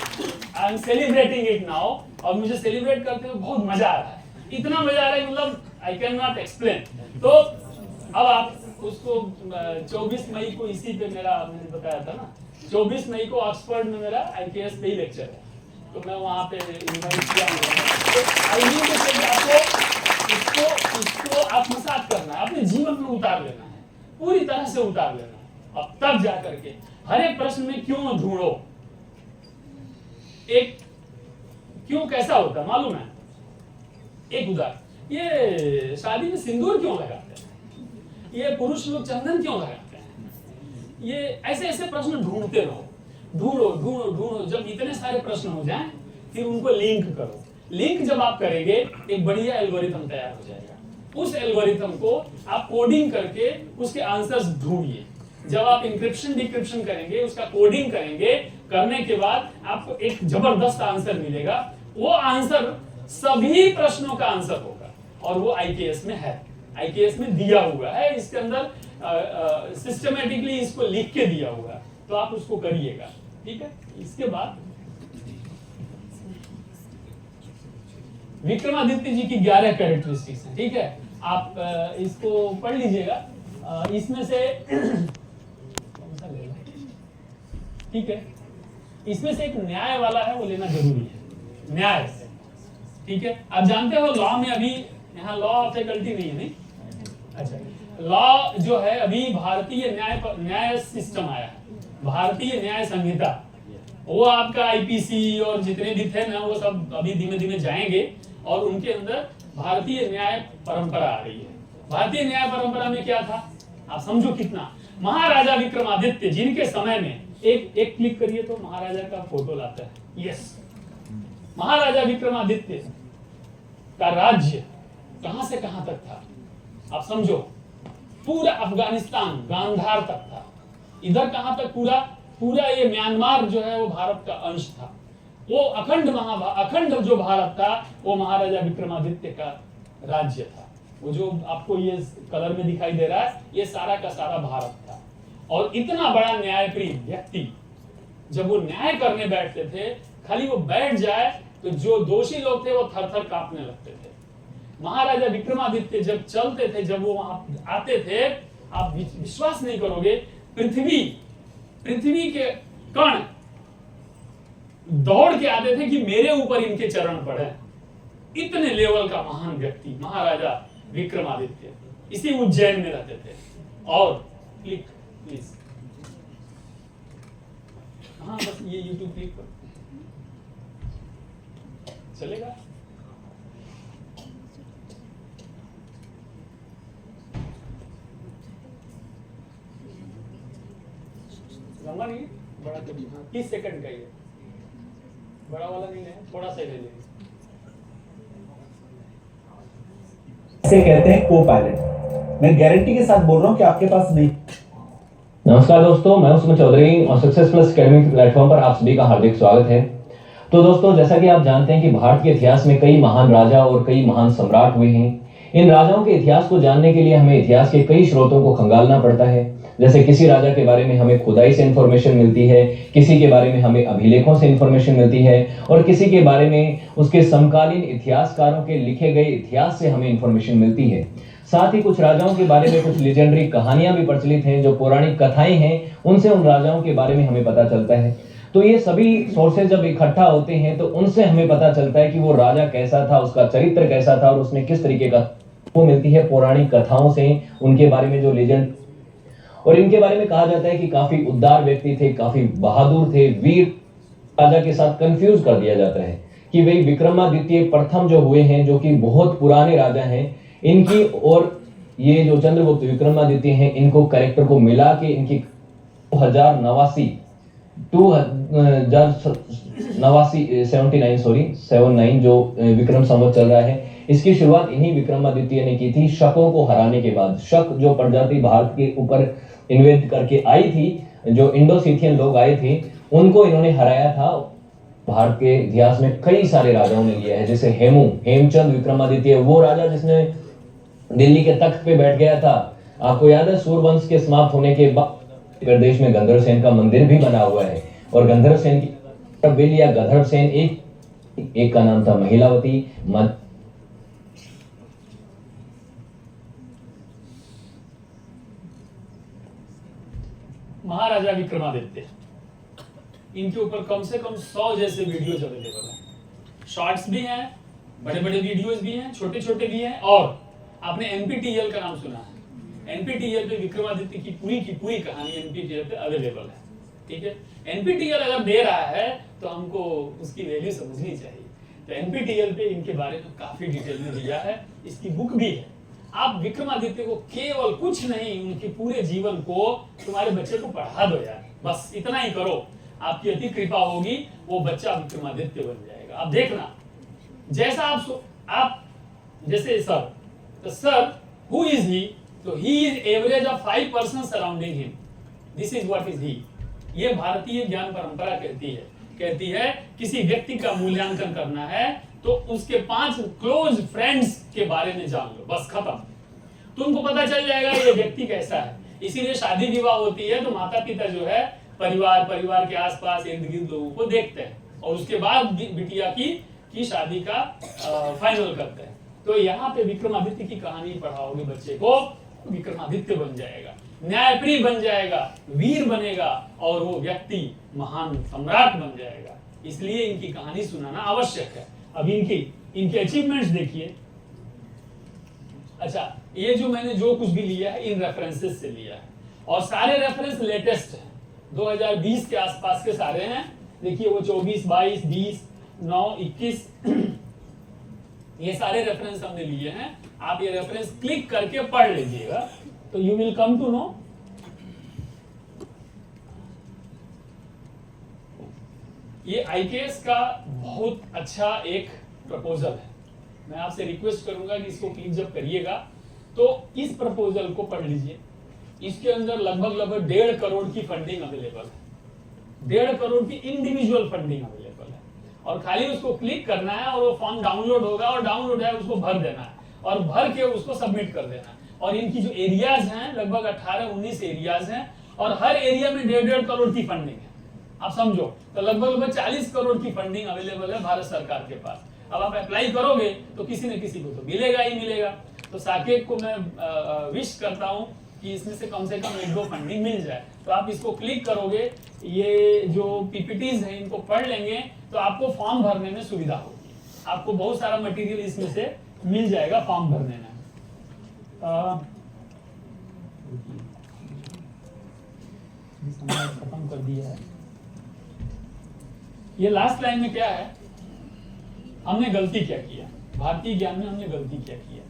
I am celebrating it now, और मुझे सेलिब्रेट करते हुए बहुत मजा आ रहा है। इतना मजा आ रहा है मतलब आई कैन नॉट एक्सप्लेन। तो अब आप उसको 24 मई को इसी पे मैंने बताया था ना, 24 मई को ऑक्सफोर्ड में मेरा IKS पे ही लेक्चर है, तो मैं वहाँ पे इन्वाइट किया हूँ। तो आई मीन टू से आपको इसको आत्मसात करना है, अपने जीवन में उतार लेना है, पूरी तरह से उतार लेना है। अब तब जा करके हर एक प्रश्न में क्यों ढूंढो। एक क्यों कैसा होता मालूम है? एक उदाहरण, ये शादी में सिंदूर क्यों लगाते हैं, ये पुरुष लोग चंदन क्यों लगाते हैं, ये ऐसे ऐसे प्रश्न ढूंढते रहो, ढूंढो। जब इतने सारे प्रश्न हो जाएं फिर उनको लिंक करो। लिंक जब आप करेंगे एक बढ़िया एल्गोरिथम तैयार हो जाएगा। उस एल्गोरिथम को आप कोडिंग करके उसके आंसर्स ढूंढिए। जब आप इंक्रिप्शन डिक्रिप्शन करेंगे, उसका कोडिंग करेंगे, करने के बाद आपको एक जबरदस्त आंसर मिलेगा। वो आंसर सभी प्रश्नों का आंसर होगा, और वो IKS में है, IKS में दिया हुआ है, इसके अंदर सिस्टमेटिकली इसको लिख के दिया हुआ है। तो आप उसको करिएगा, ठीक है। इसके बाद विक्रमादित्य जी की 11 कैरेक्टरिस्टिक्स हैं, ठीक है। आप इसको पढ़ लीजिएगा। इसमें से कौन सा लेना, ठीक है, इसमें से एक न्याय वाला है, वो लेना जरूरी है, न्याय, ठीक है। आप जानते हो लॉ में अभी यहाँ लॉ फैकल्टी नहीं है, नहीं? अच्छा, लॉ जो है अभी भारतीय न्याय सिस्टम आया है, भारतीय न्याय संहिता, वो आपका IPC और जितने भी थे ना वो सब अभी धीमे धीमे जाएंगे, और उनके अंदर भारतीय न्याय परंपरा आ रही है। भारतीय न्याय परंपरा में क्या था आप समझो कितना। महाराजा विक्रमादित्य जिनके समय में एक क्लिक करिए तो महाराजा का फोटो लाता है, यस, महाराजा विक्रमादित्य का राज्य कहां से कहां तक था आप समझो। पूरा अफगानिस्तान गांधार तक था, इधर कहां तक, पूरा ये म्यांमार जो है वो भारत का अंश था। वो अखंड जो भारत था वो महाराजा विक्रमादित्य का राज्य था। वो जो आपको ये कलर में दिखाई दे रहा है ये सारा का सारा भारत था। और इतना बड़ा न्यायप्रिय व्यक्ति जब वो न्याय करने बैठते थे, खाली वो बैठ जाए तो जो दोषी लोग थे वो थर थर कांपने लगते थे। महाराजा विक्रमादित्य जब चलते थे, जब वो वहां आते थे, आप विश्वास नहीं करोगे, पृथ्वी के कण दौड़ के आते थे कि मेरे ऊपर इनके चरण पड़े। इतने लेवल का महान व्यक्ति महाराजा विक्रमादित्य, इसी उज्जैन में रहते थे। और क्लिक प्लीज, हाँ बस ये YouTube क्लिक कर चलेगा। लंबा नहीं, बड़ा तो 30 सेकंड का ही है, बड़ा वाला नहीं है, थोड़ा सा ले लेंगे। इसे कहते हैं को पायलट। मैं गारंटी के साथ बोल रहा हूं कि आपके पास नहीं। नमस्कार दोस्तों, मैं सुमित चौधरी और सक्सेस प्लस एकेडमी प्लेटफॉर्म पर आप सभी का हार्दिक स्वागत है। तो दोस्तों, जैसा कि आप जानते हैं कि भारत के इतिहास में कई महान राजा और कई महान सम्राट हुए हैं। इन राजाओं के इतिहास को जानने के लिए हमें इतिहास के कई स्रोतों को खंगालना पड़ता है। जैसे किसी राजा के बारे में हमें खुदाई से इंफॉर्मेशन मिलती है, किसी के बारे में हमें अभिलेखों से इंफॉर्मेशन मिलती है और किसी के बारे में उसके समकालीन इतिहासकारों के लिखे गए इतिहास से हमें इंफॉर्मेशन मिलती है। साथ ही कुछ राजाओं के बारे में कुछ लेजेंडरी कहानियां भी प्रचलित हैं, जो पौराणिक कथाएं हैं, उनसे उन राजाओं के बारे में हमें पता चलता है। तो ये सभी सोर्सेज जब इकट्ठा होते हैं तो उनसे हमें पता चलता है कि वो राजा कैसा था, उसका चरित्र कैसा था और उसने किस तरीके का वो मिलती है पौराणिक कथाओं से, उनके बारे में जो लेजेंड। और इनके बारे में कहा जाता है कि काफी उदार व्यक्ति थे, काफी बहादुर थे, वीर। राजा के साथ कंफ्यूज कर दिया जाता है कि वही विक्रमादित्य प्रथम जो हुए हैं, जो कि बहुत पुराने राजा हैं, इनकी और ये जो चंद्रगुप्त विक्रमादित्य हैं, इनको कैरेक्टर को मिला के इनकी 79 जो विक्रम संवत चल रहा है, इसकी शुरुआत इन्हीं विक्रमादित्य ने की थी, शकों को हराने के बाद। शक जो प्रजाति भारत के ऊपर इन्वेट करके आई थी, जो इंडोसिथियन लोग आए थे, उनको इन्होंने हराया था। भारत के इतिहास में कई सारे राजाओं ने लिया है, जैसे हेमचंद विक्रमादित्य, वो राजा जिसने दिल्ली के तख्त पे बैठ गया था। आपको याद है, सूर्यवंश के समाप्त होने के बाद प्रदेश में गंधर्व सेन का मंदिर भी बना हुआ है। और गंधर्व सेन की बिल या गंधर्व सेन एक का नाम था महिलावती। महाराजा विक्रमादित्य, इनके ऊपर कम से कम 100 जैसे वीडियोज अवेलेबल हैं। शॉर्ट्स भी हैं, बड़े बड़े वीडियोज भी हैं, छोटे छोटे भी हैं। और आपने एनपीटीईएल का नाम सुना है, एनपीटीईएल पे विक्रमादित्य की पूरी कहानी एनपीटीईएल पे अवेलेबल है। ठीक है, एनपीटीईएल अगर दे रहा है तो हमको उसकी वैल्यू समझनी चाहिए। तो एनपीटीईएल पे इनके बारे में काफी डिटेल में दिया है, इसकी बुक भी है। आप विक्रमादित्य को केवल कुछ नहीं, उनके पूरे जीवन को तुम्हारे बच्चे को पढ़ा दो यार, बस इतना ही करो, आपकी अति कृपा होगी, वो बच्चा विक्रमादित्य बन जाएगा। अब देखना, जैसा आप जैसे सर, तो सर हु इज ही? तो he is average of 5 person surrounding him, this is what is he. ये भारतीय ज्ञान परंपरा कहती है किसी व्यक्ति का मूल्यांकन करना है तो उसके 5 क्लोज फ्रेंड्स के बारे में जान लो, बस खत्म। तुमको पता चल जाएगा ये व्यक्ति कैसा है। इसीलिए शादी विवाह होती है तो माता पिता जो है परिवार के आसपास इर्द गिर्द लोगों को देखते हैं और उसके बाद बिटिया की शादी का फाइनल करते हैं। तो यहाँ पे विक्रमादित्य की कहानी पढ़ाओगे बच्चे को, विक्रमादित्य बन जाएगा, न्यायप्रिय बन जाएगा, वीर बनेगा और वो व्यक्ति महान सम्राट बन जाएगा। इसलिए इनकी कहानी सुनाना आवश्यक है। अब इनके अचीवमेंट्स देखिए। अच्छा, ये जो मैंने जो कुछ भी लिया है इन रेफरेंसेस से लिया है और सारे रेफरेंस लेटेस्ट हैं, 2020 के आसपास के सारे हैं। देखिए वो 24, 22, 20, 9, 21 ये सारे रेफरेंस हमने लिए हैं। आप ये रेफरेंस क्लिक करके पढ़ लीजिएगा तो you will come to know. ये आईकेएस का बहुत अच्छा एक प्रपोजल है। मैं आपसे रिक्वेस्ट करूंगा कि इसको क्लिक जब करिएगा तो इस प्रपोजल को पढ़ लीजिए। इसके अंदर लगभग 1.5 करोड़ की फंडिंग अवेलेबल है, 1.5 करोड़ की इंडिविजुअल फंडिंग अवेलेबल है और खाली उसको क्लिक करना है और वो फॉर्म डाउनलोड होगा और डाउनलोड है उसको भर देना है और भर के उसको सबमिट कर देना है। और इनकी जो एरियाज हैं लगभग 18-19 एरियाज हैं और हर एरिया में 1.5 करोड़ की फंडिंग है। आप समझो तो लगभग 40 करोड़ की फंडिंग अवेलेबल है भारत सरकार के पास। अब आप अप्लाई करोगे तो किसी न किसी को तो मिलेगा ही मिलेगा। तो साकेत को मैं विश करता हूं कि इसमें से कम 1-2 फंडिंग मिल जाए। तो आप इसको क्लिक करोगे, ये जो पीपीटीज हैं इनको पढ़ लेंगे तो आपको फॉर्म भरने में सुविधा होगी। आपको बहुत सारा मटेरियल इसमें से मिल जाएगा फॉर्म भरने में। खत्म कर दिया है। ये लास्ट लाइन में क्या है, हमने गलती क्या किया, भारतीय ज्ञान में हमने गलती क्या किया।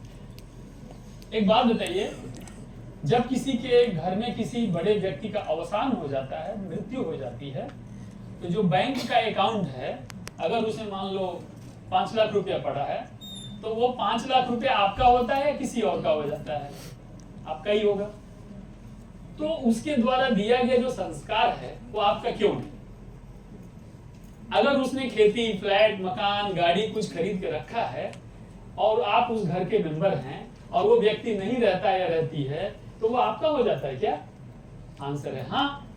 एक बात बताइए, जब किसी के घर में किसी बड़े व्यक्ति का अवसान हो जाता है, मृत्यु हो जाती है, तो जो बैंक का अकाउंट है, अगर उसे मान लो 5 लाख रुपया पड़ा है तो वो 5 लाख रुपए आपका होता है या किसी और का हो जाता है? आपका ही होगा। तो उसके द्वारा दिया गया जो संस्कार है वो आपका क्यों नहीं? अगर उसने खेती, फ्लैट, मकान, गाड़ी कुछ खरीद के रखा है और आप उस घर के मेंबर हैं और वो व्यक्ति नहीं रहता या रहती है, तो वो आपका हो जाता है क्या? आंसर है हाँ।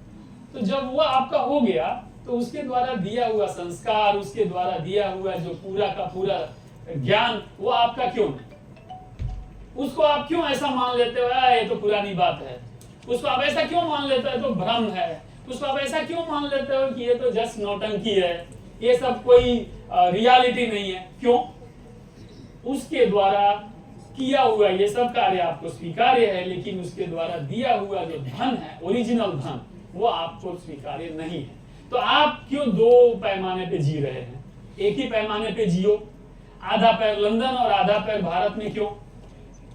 तो जब वो आपका हो गया तो उसके द्वारा दिया हुआ संस्कार, उसके द्वारा दिया हुआ जो पूरा का पूरा ज्ञान, वो आपका क्यों नहीं? उसको आप क्यों ऐसा मान लेते हो ये तो पुरानी बात है? उसको आप ऐसा क्यों मान लेते हो तो भ्रम है? उसको आप ऐसा क्यों मान लेते हो कि ये तो जस्ट नौटंकी है, ये सब कोई रियलिटी नहीं है? क्यों? उसके द्वारा किया हुआ ये सब कार्य आपको स्वीकार्य है, लेकिन उसके द्वारा दिया हुआ जो धन है, ओरिजिनल धन, वो आपको स्वीकार्य नहीं है। तो आप क्यों दो पैमाने पे जी रहे हैं? एक ही पैमाने पे जियो। आधा पैर लंदन और आधा पैर भारत में क्यों?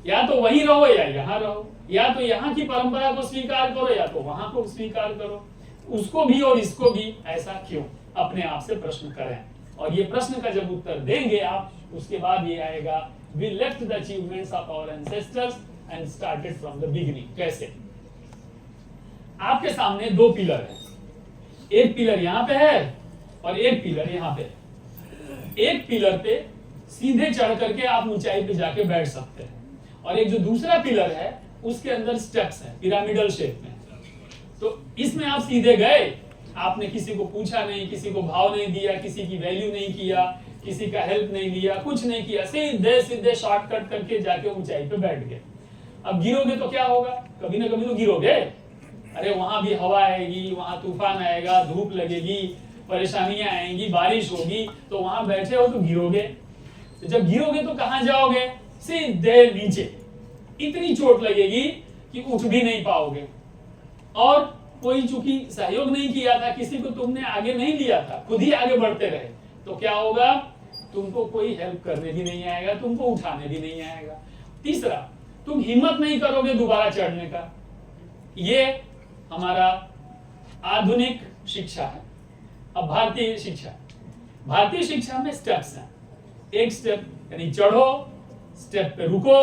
या तो वहीं रहो या यहाँ रहो, या तो यहाँ की परंपरा को स्वीकार करो या तो वहां को स्वीकार करो। उसको भी और इसको भी, ऐसा क्यों? अपने आप से प्रश्न करें। और ये प्रश्न का जब उत्तर देंगे आप, उसके बाद ये आएगा, we left the achievements of our ancestors and started from the beginning। कैसे? आपके सामने दो पिलर है, एक पिलर यहाँ पे है और एक पिलर यहाँ पे है। एक पिलर पे सीधे चढ़ करके आप ऊंचाई पे जाके बैठ सकते हैं, और एक जो दूसरा पिलर है उसके अंदर स्टेप्स हैं पिरामिडल शेप में। तो इसमें आप सीधे गए, आपने किसी को पूछा नहीं, किसी को भाव नहीं दिया, किसी की वैल्यू नहीं किया, किसी का हेल्प नहीं लिया, कुछ नहीं किया, सीधे सीधे शॉर्टकट करके जाके ऊंचाई पे बैठ गए। अब गिरोगे तो क्या होगा? कभी ना कभी तो गिरोगे। अरे वहां भी हवा आएगी, वहां तूफान आएगा, धूप लगेगी, परेशानियां आएंगी, बारिश होगी, तो वहां बैठे हो तो गिरोगे। तो जब गिरोगे तो कहां जाओगे? सीधे नीचे। इतनी चोट लगेगी कि उठ भी नहीं पाओगे, और कोई चूंकि सहयोग नहीं किया था, किसी को तुमने आगे नहीं लिया था, खुद ही आगे बढ़ते रहे, तो क्या होगा? तुमको कोई हेल्प करने भी नहीं आएगा, तुमको उठाने भी नहीं आएगा। तीसरा, तुम हिम्मत नहीं करोगे दोबारा चढ़ने का। ये हमारा आधुनिक शिक्षा है। अब भारतीय शिक्षा में स्टेप्स हैं। एक स्टेप यानी चढ़ो, स्टेप पे रुको,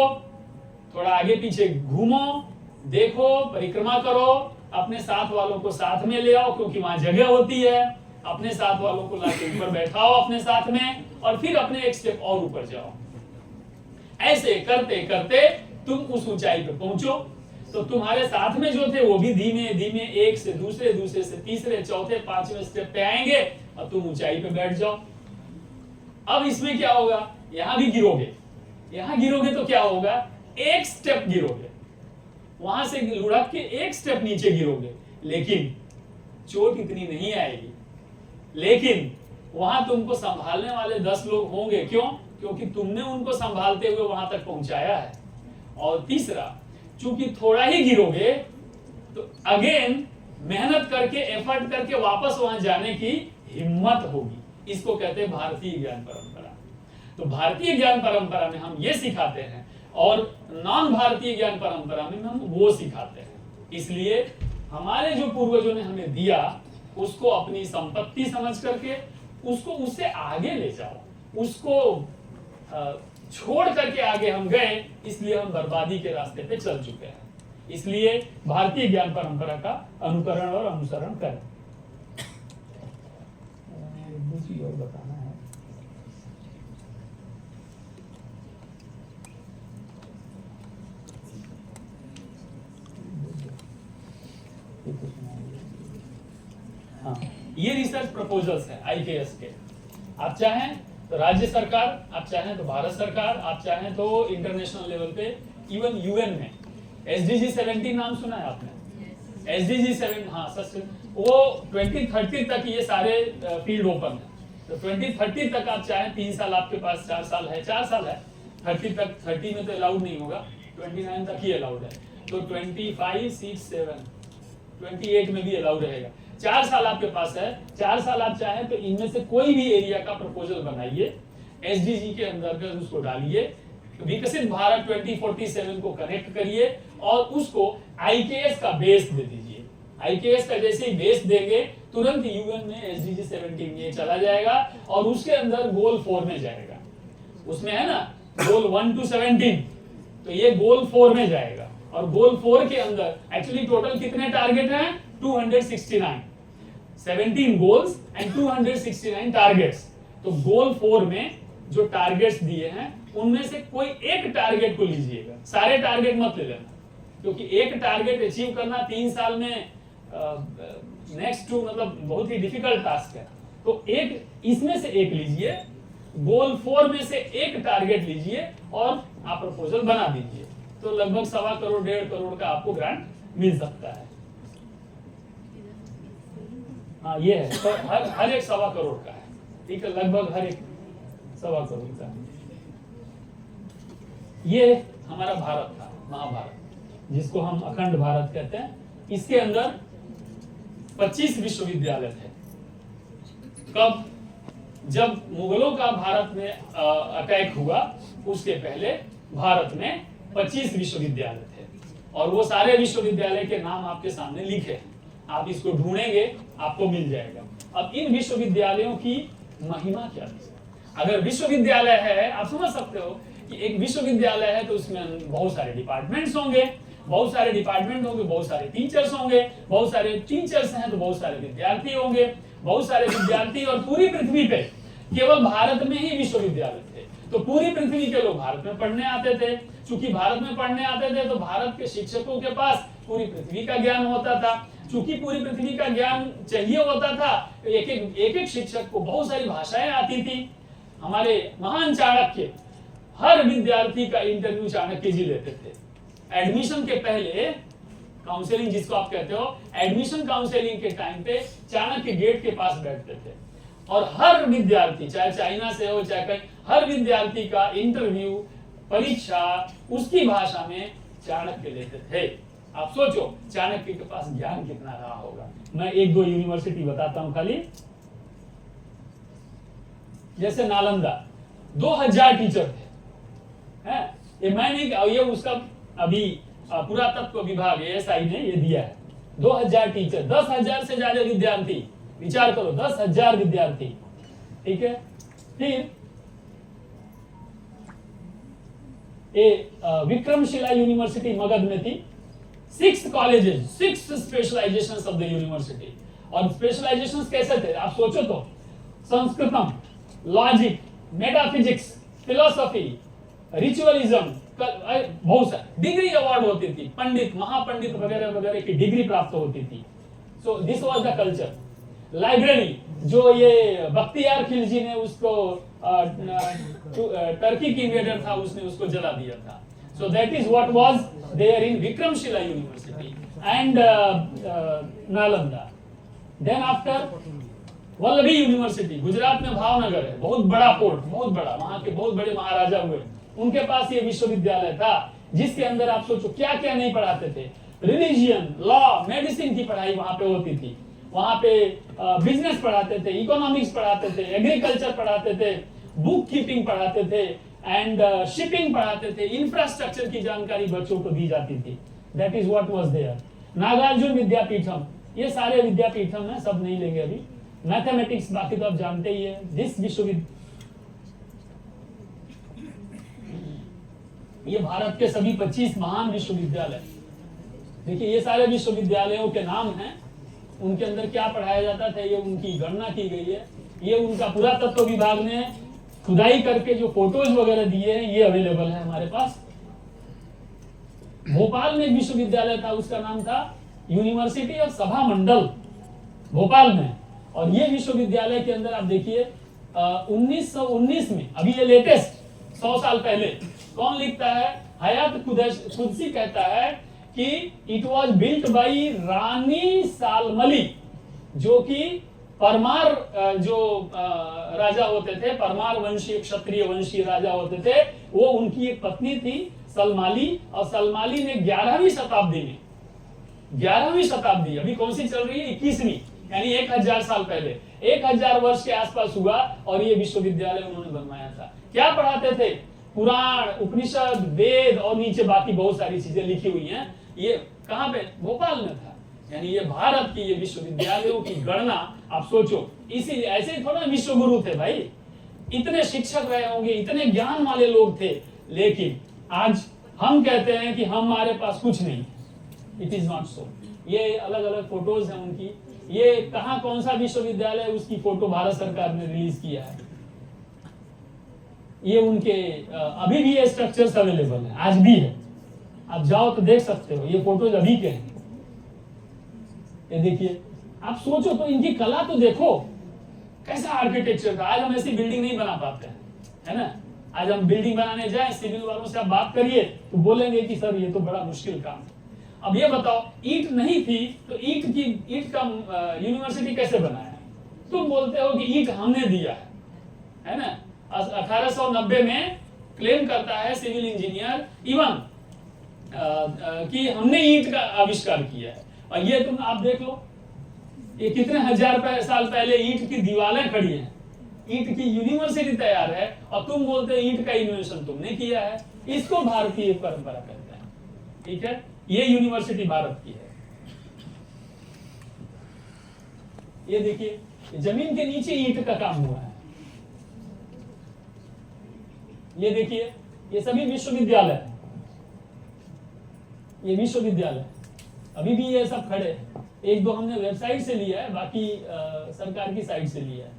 थोड़ा आगे पीछे घूमो, देखो, परिक्रमा करो, अपने साथ वालों को साथ में ले आओ क्योंकि वहां जगह होती है, अपने साथ वालों को लाके ऊपर बैठाओ अपने साथ में, और फिर अपने एक स्टेप और ऊपर जाओ। ऐसे करते करते तुम उस ऊंचाई पे पहुंचो। तो तुम्हारे साथ में जो थे वो भी धीमे धीमे एक से दूसरे, दूसरे से तीसरे, चौथे, पांचवें स्टेप पे आएंगे और तुम ऊंचाई पे बैठ जाओ। अब इसमें क्या होगा? यहां भी गिरोगे। यहां गिरोगे तो क्या होगा? एक स्टेप गिरोगे, वहां से लुढ़क के एक स्टेप नीचे गिरोगे, लेकिन चोट इतनी नहीं आएगी। लेकिन वहां तुमको संभालने वाले 10 लोग होंगे। क्यों? क्योंकि तुमने उनको संभालते हुए वहां तक पहुंचाया है। और तीसरा, चूंकि थोड़ा ही गिरोगे तो अगेन मेहनत करके, एफर्ट करके वापस वहां जाने की हिम्मत होगी। इसको कहते हैं भारतीय ज्ञान परंपरा। तो भारतीय ज्ञान परंपरा में हम ये सिखाते हैं, और नॉन भारतीय ज्ञान परंपरा में हम वो सिखाते हैं। इसलिए हमारे जो पूर्वजों ने हमें दिया, उसको अपनी संपत्ति समझ करके उसको उससे आगे ले जाओ। उसको छोड़ करके आगे हम गए, इसलिए हम बर्बादी के रास्ते पे चल चुके हैं। इसलिए भारतीय ज्ञान परंपरा का अनुकरण और अनुसरण करें। दूसरी और बताना है। हाँ, ये रिसर्च प्रपोजल्स है IKS के। आप चाहें तो राज्य सरकार, आप चाहें तो भारत सरकार, आप चाहें तो इंटरनेशनल लेवल पे, इवन UN में SDG 17 नाम सुना है आपने? SDG 7, हाँ सच, वो 2030 तक ये सारे फील्ड ओपन है। तो 2030 तक आप चाहें, 3 साल आपके पास, 4 साल है, 4 साल है, 30 तक, 30 में तो अलाउड नहीं होगा, 29 तक ही अलाउड है। तो 25, 6, 7, 28 में भी अलाउड रहेगा। 4 साल आपके पास है। 4 साल आप चाहें तो इनमें से कोई भी एरिया का प्रपोजल बनाइए, SDG के अंदर उसको डालिए, विकसित भारत 2047 को कनेक्ट करिए और उसको IKS का बेस दे दीजिए। IKS का जैसे ही बेस देंगे, तुरंत UN में SDG 17 में चला जाएगा और उसके अंदर गोल 4 में जाएगा। उसमें है ना गोल 1 to 17, तो ये गोल 4 में जाएगा। और गोल 4 के अंदर एक्चुअली टोटल कितने टारगेट हैं? 269, 17 गोल्स एंड 269 टारगेट्स। तो गोल 4 में जो टारगेट्स दिए हैं उनमें से कोई एक टारगेट को लीजिएगा, सारे टारगेट मत ले लेना, क्योंकि एक टारगेट अचीव करना 3 साल में नेक्स्ट टू मतलब बहुत ही डिफिकल्ट टास्क है। तो एक इसमें से एक लीजिए, गोल 4 में से एक टारगेट लीजिए और आप प्रपोजल बना दीजिए, तो लगभग 1.25 करोड़ 1.5 करोड़ का आपको ग्रांट मिल सकता है। हाँ ये है, तो हर एक 1.25 करोड़ का है, ठीक है, लगभग हर एक 1.25 करोड़ का। ये हमारा भारत था, महाभारत, जिसको हम अखंड भारत कहते हैं। इसके अंदर 25 विश्वविद्यालय थे। कब? जब मुगलों का भारत में अटैक हुआ उसके पहले भारत में 25 विश्वविद्यालय थे, और वो सारे विश्वविद्यालय के नाम आपके सामने लिखे हैं। आप इसको ढूंढेंगे आपको मिल जाएगा। अब इन विश्वविद्यालयों की महिमा क्या थी? अगर विश्वविद्यालय है, आप समझ सकते हो कि एक विश्वविद्यालय है तो उसमें बहुत सारे डिपार्टमेंट्स होंगे, बहुत सारे डिपार्टमेंट होंगे, बहुत सारे टीचर्स होंगे, बहुत सारे टीचर्स हैं तो बहुत सारे विद्यार्थी होंगे, बहुत सारे विद्यार्थी, और पूरी पृथ्वी पे केवल भारत में ही विश्वविद्यालय थे। तो पूरी पृथ्वी के लोग भारत में पढ़ने आते थे। चूंकि भारत में पढ़ने आते थे तो भारत के शिक्षकों के पास पूरी पृथ्वी का ज्ञान होता था। चूंकि पूरी पृथ्वी का ज्ञान चाहिए होता था, एक एक शिक्षक को बहुत सारी भाषाएं आती थी। हमारे महान चाणक्य हर विद्यार्थी का इंटरव्यू चाणक्य जी लेते थे। एडमिशन के पहले काउंसलिंग जिसको आप कहते हो, एडमिशन काउंसलिंग के टाइम पे चाणक्य गेट के पास बैठते थे, और हर विद्यार्थी चाहे चाइना से हो चाहे कहीं, हर विद्यार्थी का इंटरव्यू परीक्षा उसकी भाषा में चाणक्य लेते थे। आप सोचो चाणक्य के पास ज्ञान कितना रहा होगा। मैं 1-2 यूनिवर्सिटी बताता हूं खाली। जैसे नालंदा 2000 टीचर थे, हैं? ये मैं नहीं, ये उसका अभी पुरातत्व विभाग एएसआई ने ये दिया है। 2000 टीचर, 10,000 से ज्यादा विद्यार्थी, विचार करो 10,000 विद्यार्थी, ठीक है। फिर विक्रमशिला यूनिवर्सिटी मगध में थी। 6 colleges, 6 specialisations of the university. और स्पेशलाइजेशंस कैसे थे आप सोचो तो, संस्कृतम, लॉजिक, मेटाफिजिक्स, फिलोसॉफी, रिचुअलिज्म, बहुत सारी डिग्री अवार्ड होती थी, पंडित, महापंडित वगैरह वगैरह की डिग्री प्राप्त होती थी। So this was the culture. Library, जो ये बख्तियार खिलजी ने उसको टर्की की इन्वेडर था, उसने उसको जला दिया था। So that is what was there in Vikramshila university and Nalanda. Then after Vallabhi university, Gujarat में भावनगर है, बहुत बड़ा पोर्ट, बहुत बड़ा, वहां के बहुत बड़े महाराजा हुए, उनके पास ये विश्वविद्यालय था, जिसके अंदर आप सोचो क्या क्या नहीं पढ़ाते थे। रिलीजियन, लॉ, मेडिसिन की पढ़ाई वहां पे होती थी। वहां पे बिजनेस पढ़ाते थे, इकोनॉमिक्स पढ़ाते थे, एग्रीकल्चर पढ़ाते थे, बुक कीपिंग पढ़ाते थे एंड शिपिंग पढ़ाते थे। इंफ्रास्ट्रक्चर की जानकारी बच्चों को दी जाती थी। That is what was there. Nagarjun Vidyapeetham, ये सारे विद्यापीठम है, सब नहीं लेंगे अभी। मैथमेटिक्स बाकी तो आप जानते ही है। जिस विश्वविद्यालय, ये भारत के सभी 25 महान विश्वविद्यालय, देखिए ये सारे विश्वविद्यालयों के नाम हैं, उनके अंदर क्या पढ़ाया जाता था ये उनकी गणना की गई है। ये उनका पुरातत्व विभाग ने खुदाई करके जो फोटोज वगैरह दिए हैं ये अवेलेबल है हमारे पास। भोपाल में एक विश्वविद्यालय था, उसका नाम था यूनिवर्सिटी ऑफ सभा मंडल, भोपाल में। और ये विश्वविद्यालय के अंदर आप देखिए 1919 में, अभी ये लेटेस्ट 100 साल पहले, कौन लिखता है? हयात कुदसी कहता है कि इट वाज बिल्ट बाई रानी सालमली, जो कि परमार जो राजा होते थे, परमार वंशीय क्षत्रिय वंशीय राजा होते थे, वो उनकी एक पत्नी थी सलमाली। और सलमाली ने 11वीं शताब्दी में, 11वीं शताब्दी अभी कौन सी चल रही है? 21वीं, यानी 1000 साल पहले, 1000 वर्ष के आसपास हुआ और ये विश्वविद्यालय उन्होंने बनवाया था। क्या पढ़ाते थे? पुराण, उपनिषद, वेद और नीचे बाकी बहुत सारी चीजें लिखी हुई हैं। ये कहां पे? भोपाल में था। यानी ये भारत की ये विश्वविद्यालयों की गणना आप सोचो, इसी ऐसे थोड़ा विश्व गुरु थे भाई, इतने शिक्षक रहे होंगे, इतने ज्ञान वाले लोग थे, लेकिन आज हम कहते हैं कि हमारे पास कुछ नहीं। It is not so. ये अलग अलग फोटोज हैं उनकी, ये कहाँ कौन सा विश्वविद्यालय उसकी फोटो भारत सरकार ने रिलीज किया है। ये उनके अभी भी ये स्ट्रक्चर्स अवेलेबल है, आज भी है, आप जाओ तो देख सकते हो। ये फोटोज अभी के हैं, ये देखिए। आप सोचो तो इनकी कला तो देखो, कैसा आर्किटेक्चर था। आज हम ऐसी बिल्डिंग नहीं बना पाते हैं, है ना। आज हम बिल्डिंग बनाने जाए, सिविल वालों से आप बात करिए तो बोलेंगे कि सर ये तो बड़ा मुश्किल काम है। अब ये बताओ, ईंट नहीं थी तो ईंट का यूनिवर्सिटी कैसे बनाया? तुम बोलते हो कि ईंट हमने दिया है ना। 1890 में क्लेम करता है सिविल इंजीनियर इवन कि हमने ईंट का आविष्कार किया है। और ये तुम आप देख लो, ये कितने हजार साल पहले ईंट की दीवारें खड़ी हैं, ईंट की यूनिवर्सिटी तैयार है, और तुम बोलते हो ईंट का इन्वेंशन तुमने किया है। इसको भारतीय परंपरा कहते हैं, ठीक है। ये यूनिवर्सिटी भारत की है। ये देखिए, जमीन के नीचे ईंट का काम हुआ है। ये देखिए, ये सभी विश्वविद्यालय है, ये विश्वविद्यालय अभी भी ये सब खड़े हैं। एक दो हमने वेबसाइट से लिया है, बाकी सरकार की साइट से लिया है।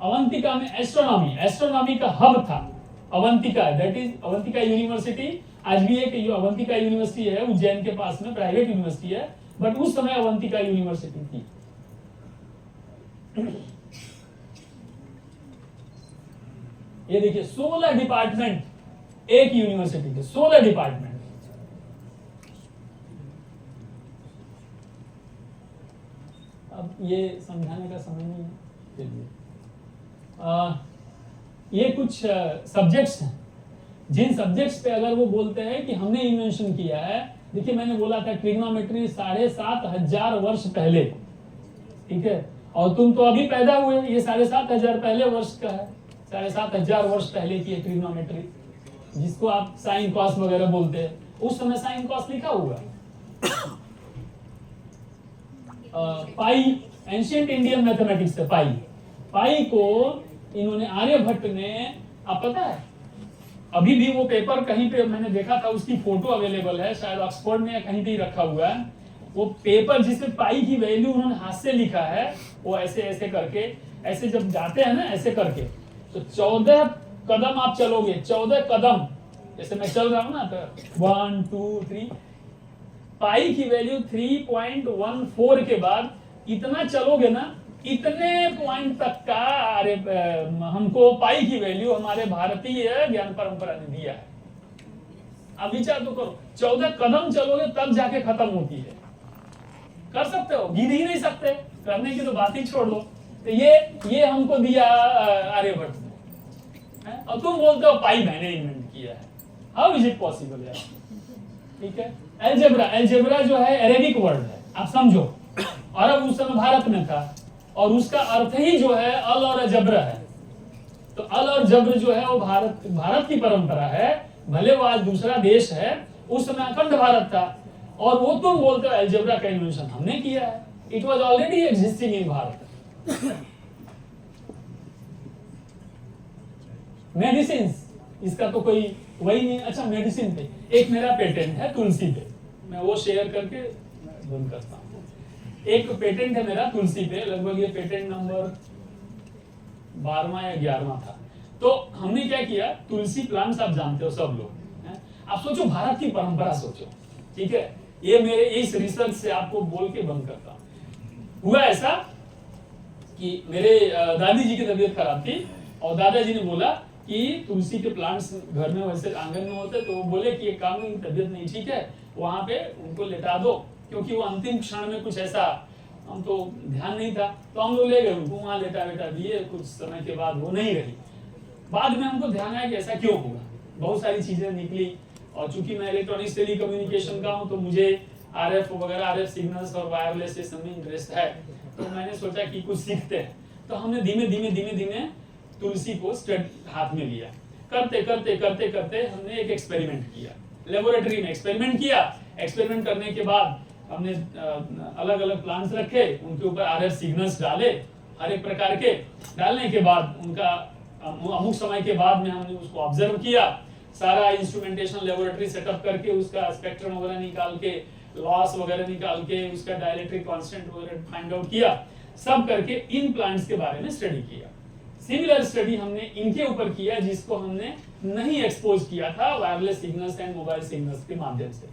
अवंतिका में एस्ट्रोनॉमी का हब था Avantika, that is Avantika university. आज भी एक अवंतिका यूनिवर्सिटी है उज्जैन के पास में, प्राइवेट यूनिवर्सिटी है, बट उस समय अवंतिका यूनिवर्सिटी थी। ये देखिए, 16 डिपार्टमेंट एक यूनिवर्सिटी के, 16 डिपार्टमेंट। अब ये समझाने का समय नहीं है, चलिए। ये कुछ सब्जेक्ट्स हैं, जिन सब्जेक्ट्स पे अगर वो बोलते हैं कि हमने इन्वेंशन किया है। देखिए, मैंने बोला था ट्रिग्नोमेट्री 7,500 वर्ष पहले, ठीक है। और तुम तो अभी पैदा हुए, ये 7,500 पहले वर्ष का है, 7,500 वर्ष पहले की ट्रिग्नोमेट्री, जिसको आप साइन कॉस वगैरह बोलते हैं। उस समय साइन कॉस लिखा हुआ है। पाई एंशिएंट इंडियन मैथमेटिक्स है। पाई को इन्होंने आर्यभट्ट ने, आप पता है, अभी भी वो पेपर कहीं पे मैंने देखा था, उसकी फोटो अवेलेबल है, शायद ऑक्सफोर्ड में या कहीं पे रखा हुआ है। वो पेपर जिसमें पाई की वैल्यू उन्होंने हाथ से लिखा है, वो ऐसे ऐसे करके, ऐसे जब जाते हैं ना ऐसे करके, तो 14 कदम आप चलोगे, 14 कदम, जैसे मैं चल रहा हूं ना, तो 1 2 3, पाई की वैल्यू 3.14 के बाद इतना चलोगे ना, इतने पॉइंट तक का, अरे हमको पाई की वैल्यू हमारे भारतीय ज्ञान परंपरा ने दिया है। अब विचार तो करो, 14 कदम चलोगे तब जाके खत्म होती है। कर सकते हो? गिन ही नहीं सकते, करने की तो बात ही छोड़ दो। तो ये हमको दिया आर्यभट्ट ने, और तुम बोलते हो पाई मैंने इन्वेंट किया है। हाउ इज इट पॉसिबल यार? ठीक है। एल्जेब्रा जो है अरेबिक वर्ड है, आप समझो। अरब उस समय भारत में था, और उसका अर्थ ही जो है अल और जब्र है। तो अल और जब्र जो है वो भारत की परंपरा है, भले वो आज दूसरा देश है, उस समय अखंड भारत था। और वो तुम बोलते हो एल्जेब्रा का इन्वेंशन हमने किया है। It was already existing in Bharat. Medicine, इसका तो कोई वही नहीं। अच्छा, मेडिसिन पे एक मेरा पेटेंट है तुलसी पे, मैं वो शेयर करके बंद करता हूँ। एक पेटेंट है मेरा तुलसी पे, लगभग ये पेटेंट नंबर 12वां या 11वां था। तो हमने क्या किया, तुलसी प्लांट्स आप जानते हो सब लोग, आप सोचो भारत की परंपरा सोचो, ठीक है। ये मेरे इस रिसर्च से आपको बोल के बंद करता हूं। हुआ ऐसा कि मेरे दादी जी की तबीयत खराब थी, और दादाजी ने बोला कि तुलसी के प्लांट्स घर में वैसे आंगन में होते, तो वो बोले कि एक काम में तबीयत नहीं ठीक है, वहां पे उनको लेटा दो, क्योंकि वो अंतिम क्षण में कुछ ऐसा, हम तो ध्यान नहीं था, तो हम लोग ले गए उनको, वहां लेटा दिए। कुछ समय के बाद वो नहीं रही। बाद में हमको ध्यान आया कि ऐसा क्यों हुआ, बहुत सारी चीजें निकली। और चूंकि मैं इलेक्ट्रॉनिक्स टेलीकम्युनिकेशन का हूं, तो मुझे आरएफ वगैरह, आरएफ सिग्नल्स और वायरलेस सिस्टम में इंटरेस्ट है। तो मैंने सोचा कि कुछ सीखते हैं, तो हमने धीमे धीमे तुलसी को हाथ में लिया। करते करते करते करते हमने एक एक्सपेरिमेंट किया, लेबोरेटरी में एक्सपेरिमेंट किया। एक्सपेरिमेंट करने के बाद हमने अलग अलग प्लांट्स रखे, उनके ऊपर आरएफ सिग्नल्स डाले, हर एक प्रकार के डालने के बाद उनका अमुक समय के बाद में हमने उसको ऑब्जर्व किया, सारा इंस्ट्रूमेंटेशन लेबोरेटरी सेटअप करके उसका स्पेक्ट्रम वगैरह निकाल के, लॉस वगैरह निकाल के, उसका डाइलेक्ट्रिक कांस्टेंट वगैरह फाइंड आउट किया, सब करके इन प्लांट्स के बारे में स्टडी किया। सिमिलर स्टडी हमने इनके ऊपर किया जिसको हमने नहीं एक्सपोज किया था wireless signals and mobile signals के माध्यम से।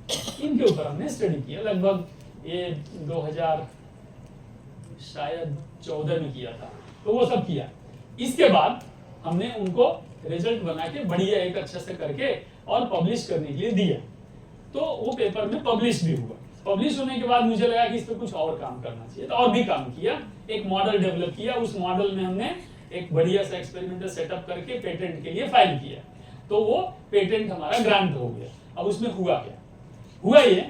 इनके ऊपर हमने स्टडी किया, लगभग ये 2014 में किया था, तो वो सब किया। इसके बाद हमने उनको रिजल्ट बना के बढ़िया एक अच्छे से करके और पब्लिश करने के लिए दिया, तो वो पेपर में पब्लिश भी हुआ। पब्लिश होने के बाद मुझे लगा कि इस पर कुछ और काम करना चाहिए, तो और भी काम किया, एक मॉडल डेवलप किया। उस मॉडल में हमने एक बढ़िया सा एक्सपेरिमेंटल सेटअप करके पेटेंट के लिए फाइल किया, तो वो पेटेंट हमारा ग्रांट हो गया। अब उसमें हुआ क्या? हुआ ये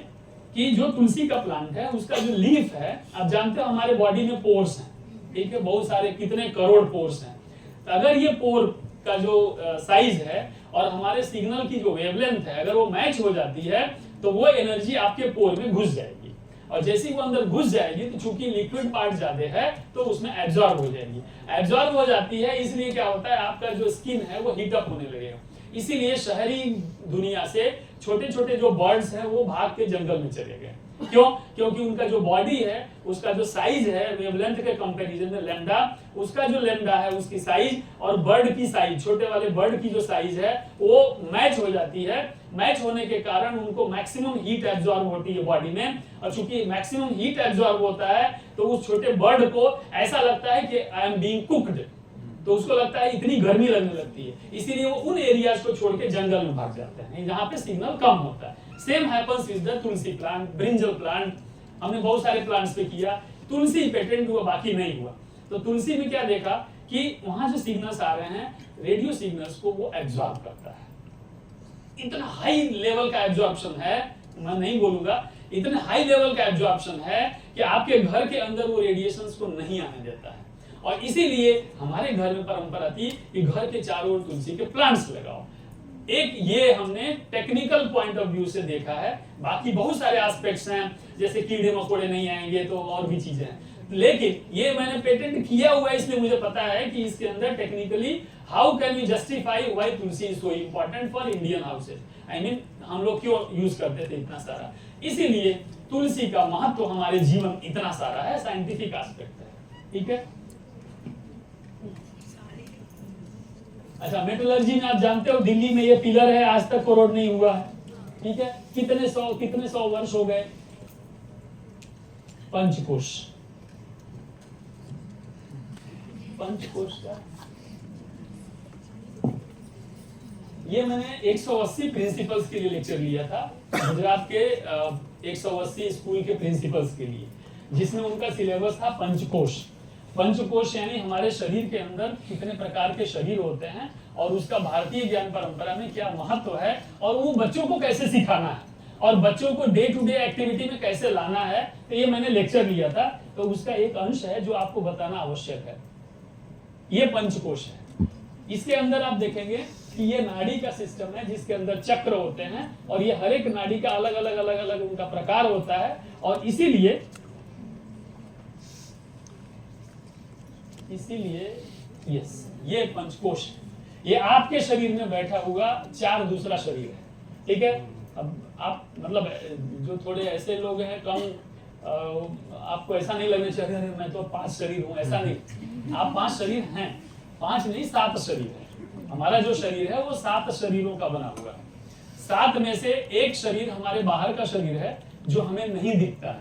कि जो तुलसी का प्लांट है उसका जो लीफ है, आप जानते हो हमारे बॉडी में पोर्स हैं, ठीक है, बहुत सारे कितने करोड़ पोर्स हैं। तो अगर ये पोर का जो साइज है और हमारे सिग्नल की जो वेवलेंथ है, अगर वो मैच हो जाती है तो वो एनर्जी आपके पोर में घुस जाएगी, और जैसे ही वो अंदर घुस जाएगी तो चूंकि लिक्विड पार्ट ज्यादा है तो उसमें एब्जॉर्ब हो जाएगी। एब्जॉर्ब हो जाती है, इसलिए क्या होता है, आपका जो स्किन है वो हीट अप होने लगेगा। इसीलिए शहरी दुनिया से छोटे छोटे जो बर्ड्स हैं वो भाग के जंगल में चले गए। क्यों? क्योंकि उनका जो बॉडी है उसका जो साइज है वेवलेंथ के कंपैरिजन में लैम्डा, उसका जो लैम्डा है उसकी साइज और बर्ड की साइज, छोटे वाले बर्ड की जो साइज है वो मैच हो जाती है। मैच होने के कारण उनको मैक्सिमम हीट एब्जॉर्ब होती है बॉडी में, और चूंकि मैक्सिमम हीट एब्जॉर्ब होता है तो उस छोटे बर्ड को ऐसा लगता है कि आई एम बीइंग कुक्ड, तो उसको लगता है इतनी गर्मी लगने लगती है, इसीलिए वो उन एरियाज को छोड़ के जंगल में भाग जाते हैं जहां पे सिग्नल कम होता है। Same happens with the Tulsi plant, brinjal plant, हमने बहुत सारे प्लांट्स पे किया। तुलसी पेटेंट हुआ, बाकी नहीं हुआ। तो तुलसी में क्या देखा कि वहां जो सिग्नल्स आ रहे हैं, रेडियो सिग्नल्स को वो एब्जॉर्ब करता है। इतना हाई लेवल का एब्जॉर्प्शन है, मैं नहीं बोलूंगा, इतना हाई लेवल का एब्जॉर्प्शन है कि आपके घर के अंदर वो रेडिएशंस को नहीं आने देता है। और इसीलिए हमारे घर में परंपरा थी कि घर के चारों ओर तुलसी के प्लांट्स लगाओ। एक ये हमने टेक्निकल पॉइंट ऑफ व्यू से देखा है, बाकी बहुत सारे एस्पेक्ट्स हैं, जैसे कीड़े मकोड़े नहीं आएंगे तो और भी चीजें हैं, लेकिन ये मैंने पेटेंट किया हुआ है, इसलिए मुझे पता है कि इसके अंदर technically how can we justify why tulsi is so important for Indian houses. I mean हम लोग क्यों यूज करते थे इतना सारा, इसीलिए तुलसी का महत्व हमारे जीवन इतना सारा है, साइंटिफिक एस्पेक्ट है। ठीक है, अच्छा, मेटलर्जी में आप जानते हो दिल्ली में ये पिलर है, आज तक कोरोड नहीं हुआ है। ठीक है, कितने सौ वर्ष हो गए। पंचकोश का ये मैंने 180 प्रिंसिपल्स के लिए लेक्चर लिया था, गुजरात के 180 स्कूल के प्रिंसिपल्स के लिए, जिसमें उनका सिलेबस था पंचकोश। पंचकोश यानी हमारे शरीर के अंदर कितने प्रकार के शरीर होते हैं और उसका भारतीय ज्ञान परंपरा में क्या महत्व है, और वो बच्चों को कैसे सिखाना है और बच्चों को डे टू डे एक्टिविटी में कैसे लाना है, तो ये मैंने लेक्चर लिया था। तो उसका एक अंश है जो आपको बताना आवश्यक है। ये पंचकोश है, इसके अंदर आप देखेंगे कि ये नाड़ी का सिस्टम है जिसके अंदर चक्र होते हैं, और ये हर एक नाड़ी का अलग अलग उनका प्रकार होता है, और इसीलिए यस, ये पंचकोश है। ये आपके शरीर में बैठा हुआ 4 दूसरा शरीर है। ठीक है, अब आप मतलब जो थोड़े ऐसे लोग हैं कम, आपको ऐसा नहीं लगना चाहिए अरे मैं तो 5 शरीर हूं, ऐसा नहीं। आप 5 शरीर हैं, 5 नहीं 7 शरीर है। हमारा जो शरीर है वो 7 शरीरों का बना हुआ है। 7 में से एक शरीर हमारे बाहर का शरीर है जो हमें नहीं दिखता है,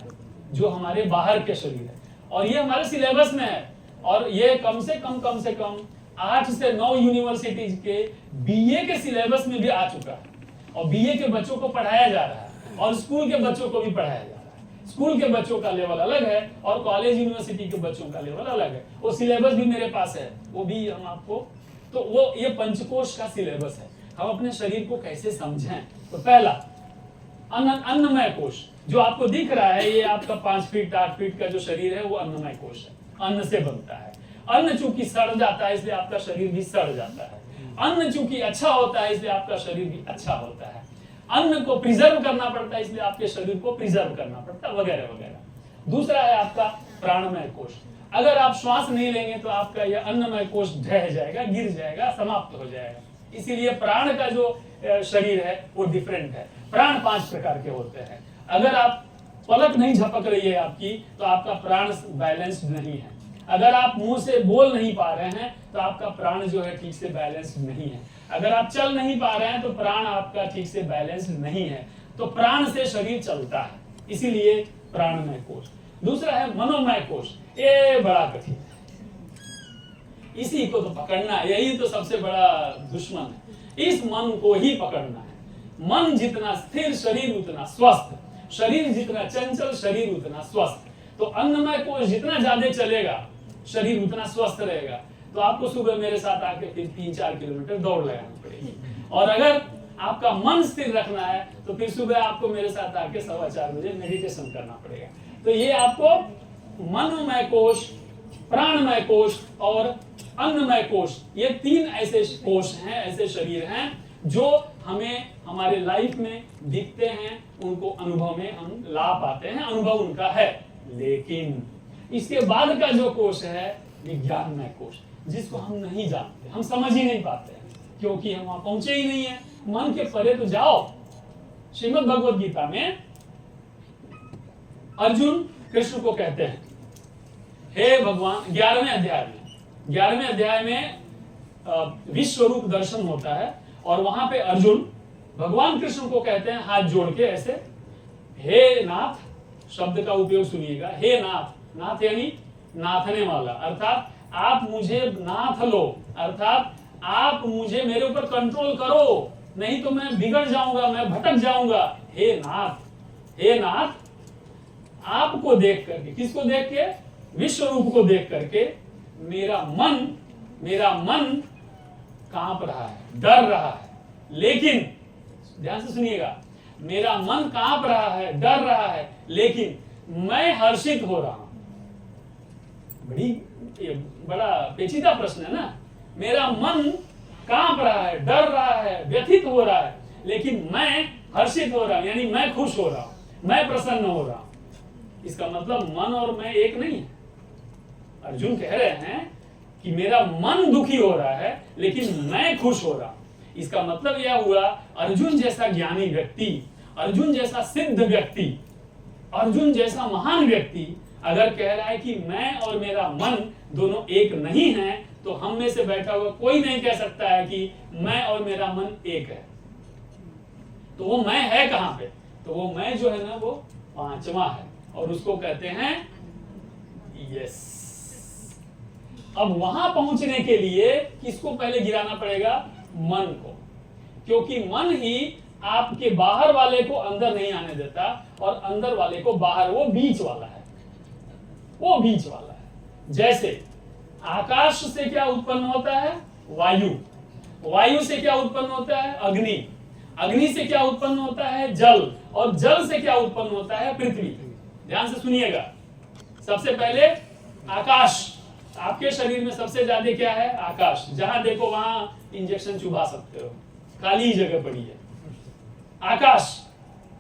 जो हमारे बाहर के शरीर है, और ये हमारे सिलेबस में है, और ये कम से कम 8 से 9 यूनिवर्सिटीज के बीए के सिलेबस में भी आ चुका है, और बीए के बच्चों को पढ़ाया जा रहा है, और स्कूल के बच्चों को भी पढ़ाया जा रहा है। स्कूल के बच्चों का लेवल अलग है और कॉलेज यूनिवर्सिटी के बच्चों का लेवल अलग है। वो सिलेबस भी मेरे पास है, वो भी हम आपको, तो वो ये पंचकोश का सिलेबस है। हम अपने शरीर को कैसे समझें, तो पहला अन्नमय कोश जो आपको दिख रहा है, ये आपका 5 फीट 8 फीट का जो शरीर है वो अन्नमय कोश है, अन्न से बनता है। अन्न चूंकि सड़ जाता है इसलिए आपका शरीर भी सड़ जाता है। अन्न चूंकि अच्छा होता है इसलिए आपका शरीर भी अच्छा होता है। अन्न को प्रिजर्व करना पड़ता है इसलिए आपके शरीर को प्रिजर्व करना पड़ता है, वगैरह वगैरह। दूसरा है आपका प्राणमय कोश। अगर आप श्वास नहीं लेंगे तो आपका यह अन्नमय कोश ढह जाएगा, गिर जाएगा, समाप्त हो जाएगा। इसीलिए प्राण का जो शरीर है वो डिफरेंट है। प्राण 5 प्रकार के होते हैं। अगर आप पलक नहीं झपक रही है आपकी तो आपका प्राण बैलेंस्ड नहीं है। अगर आप मुंह से बोल नहीं पा रहे हैं तो आपका प्राण जो है ठीक से बैलेंस्ड नहीं है। अगर आप चल नहीं पा रहे हैं तो प्राण आपका ठीक से बैलेंस्ड नहीं है। तो प्राण से शरीर चलता है, इसीलिए प्राणमय कोश। दूसरा है मनोमय कोश। ये बड़ा कठिन है, इसी को तो पकड़ना है, यही तो सबसे बड़ा दुश्मन है। इस मन को ही पकड़ना है। मन जितना स्थिर शरीर उतना स्वस्थ, शरीर जितना चंचल शरीर उतना स्वस्थ। तो अन्नमय कोश जितना ज्यादा चलेगा शरीर उतना स्वस्थ रहेगा। तो आपको सुबह मेरे साथ आके फिर 3-4 किलोमीटर दौड़ लगानी पड़ेगी। और अगर आपका मन स्थिर रखना है तो फिर सुबह आपको मेरे साथ आके 4:15 बजे मेडिटेशन करना पड़ेगा। तो ये आपको मनोमय कोश, प्राणमय कोश और अन्नमय कोश, ये 3 ऐसे कोश हैं, ऐसे शरीर हैं जो हमें हमारे लाइफ में दिखते हैं, उनको अनुभव में हम ला पाते हैं, अनुभव उनका है। लेकिन इसके बाद का जो कोश है विज्ञानमय कोश, जिसको हम नहीं जानते, हम समझ ही नहीं पाते हैं, क्योंकि हम वहां पहुंचे ही नहीं है। मन के परे तो जाओ। श्रीमद् भगवद गीता में अर्जुन कृष्ण को कहते हैं, हे भगवान, 11वें अध्याय में विश्व रूप दर्शन होता है और वहां पे अर्जुन भगवान कृष्ण को कहते हैं हाथ जोड़ के ऐसे, हे नाथ, शब्द का उपयोग सुनिएगा, हे नाथ, नाथ यानी नाथने वाला, अर्थात आप मुझे नाथ लो, अर्थात आप मुझे मेरे ऊपर कंट्रोल करो, नहीं तो मैं बिगड़ जाऊंगा, मैं भटक जाऊंगा। हे नाथ, हे नाथ, आपको देख करके, किसको देख के? विश्व रूप को देख करके मेरा मन कांप रहा है, डर रहा है। लेकिन ध्यान से सुनिएगा, मेरा मन कांप रहा है, डर रहा है, लेकिन मैं हर्षित हो रहा हूं। बड़ा पेचीदा प्रश्न है ना। मेरा मन कांप रहा है, डर रहा है, व्यथित हो रहा है, लेकिन मैं हर्षित हो रहा हूं, यानी मैं खुश हो रहा हूं, मैं प्रसन्न हो रहा हूं। इसका मतलब मन और मैं एक नहीं है। अर्जुन कह रहे हैं कि मेरा मन दुखी हो रहा है लेकिन मैं खुश हो रहा हूं। इसका मतलब यह हुआ, अर्जुन जैसा ज्ञानी व्यक्ति, अर्जुन जैसा सिद्ध व्यक्ति, अर्जुन जैसा महान व्यक्ति अगर कह रहा है कि मैं और मेरा मन दोनों एक नहीं है, तो हम में से बैठा हुआ कोई नहीं कह सकता है कि मैं और मेरा मन एक है। तो वो मैं है कहां पे? तो वो मैं जो है ना वो 5वां है, और उसको कहते हैं यस। अब वहां पहुंचने के लिए किसको पहले गिराना पड़ेगा? मन को, क्योंकि मन ही आपके बाहर वाले को अंदर नहीं आने देता और अंदर वाले को बाहर, वो बीच वाला है, वो बीच वाला है। जैसे आकाश से क्या उत्पन्न होता है? वायु, वायु से क्या उत्पन्न होता है? अग्नि, अग्नि से क्या उत्पन्न होता है? जल, और जल से क्या उत्पन्न होता है? पृथ्वी। ध्यान से सुनिएगा, सबसे पहले आकाश। आपके शरीर में सबसे ज्यादा क्या है? आकाश। जहां देखो वहां इंजेक्शन चुभा सकते हो, खाली जगह पड़ी है। आकाश,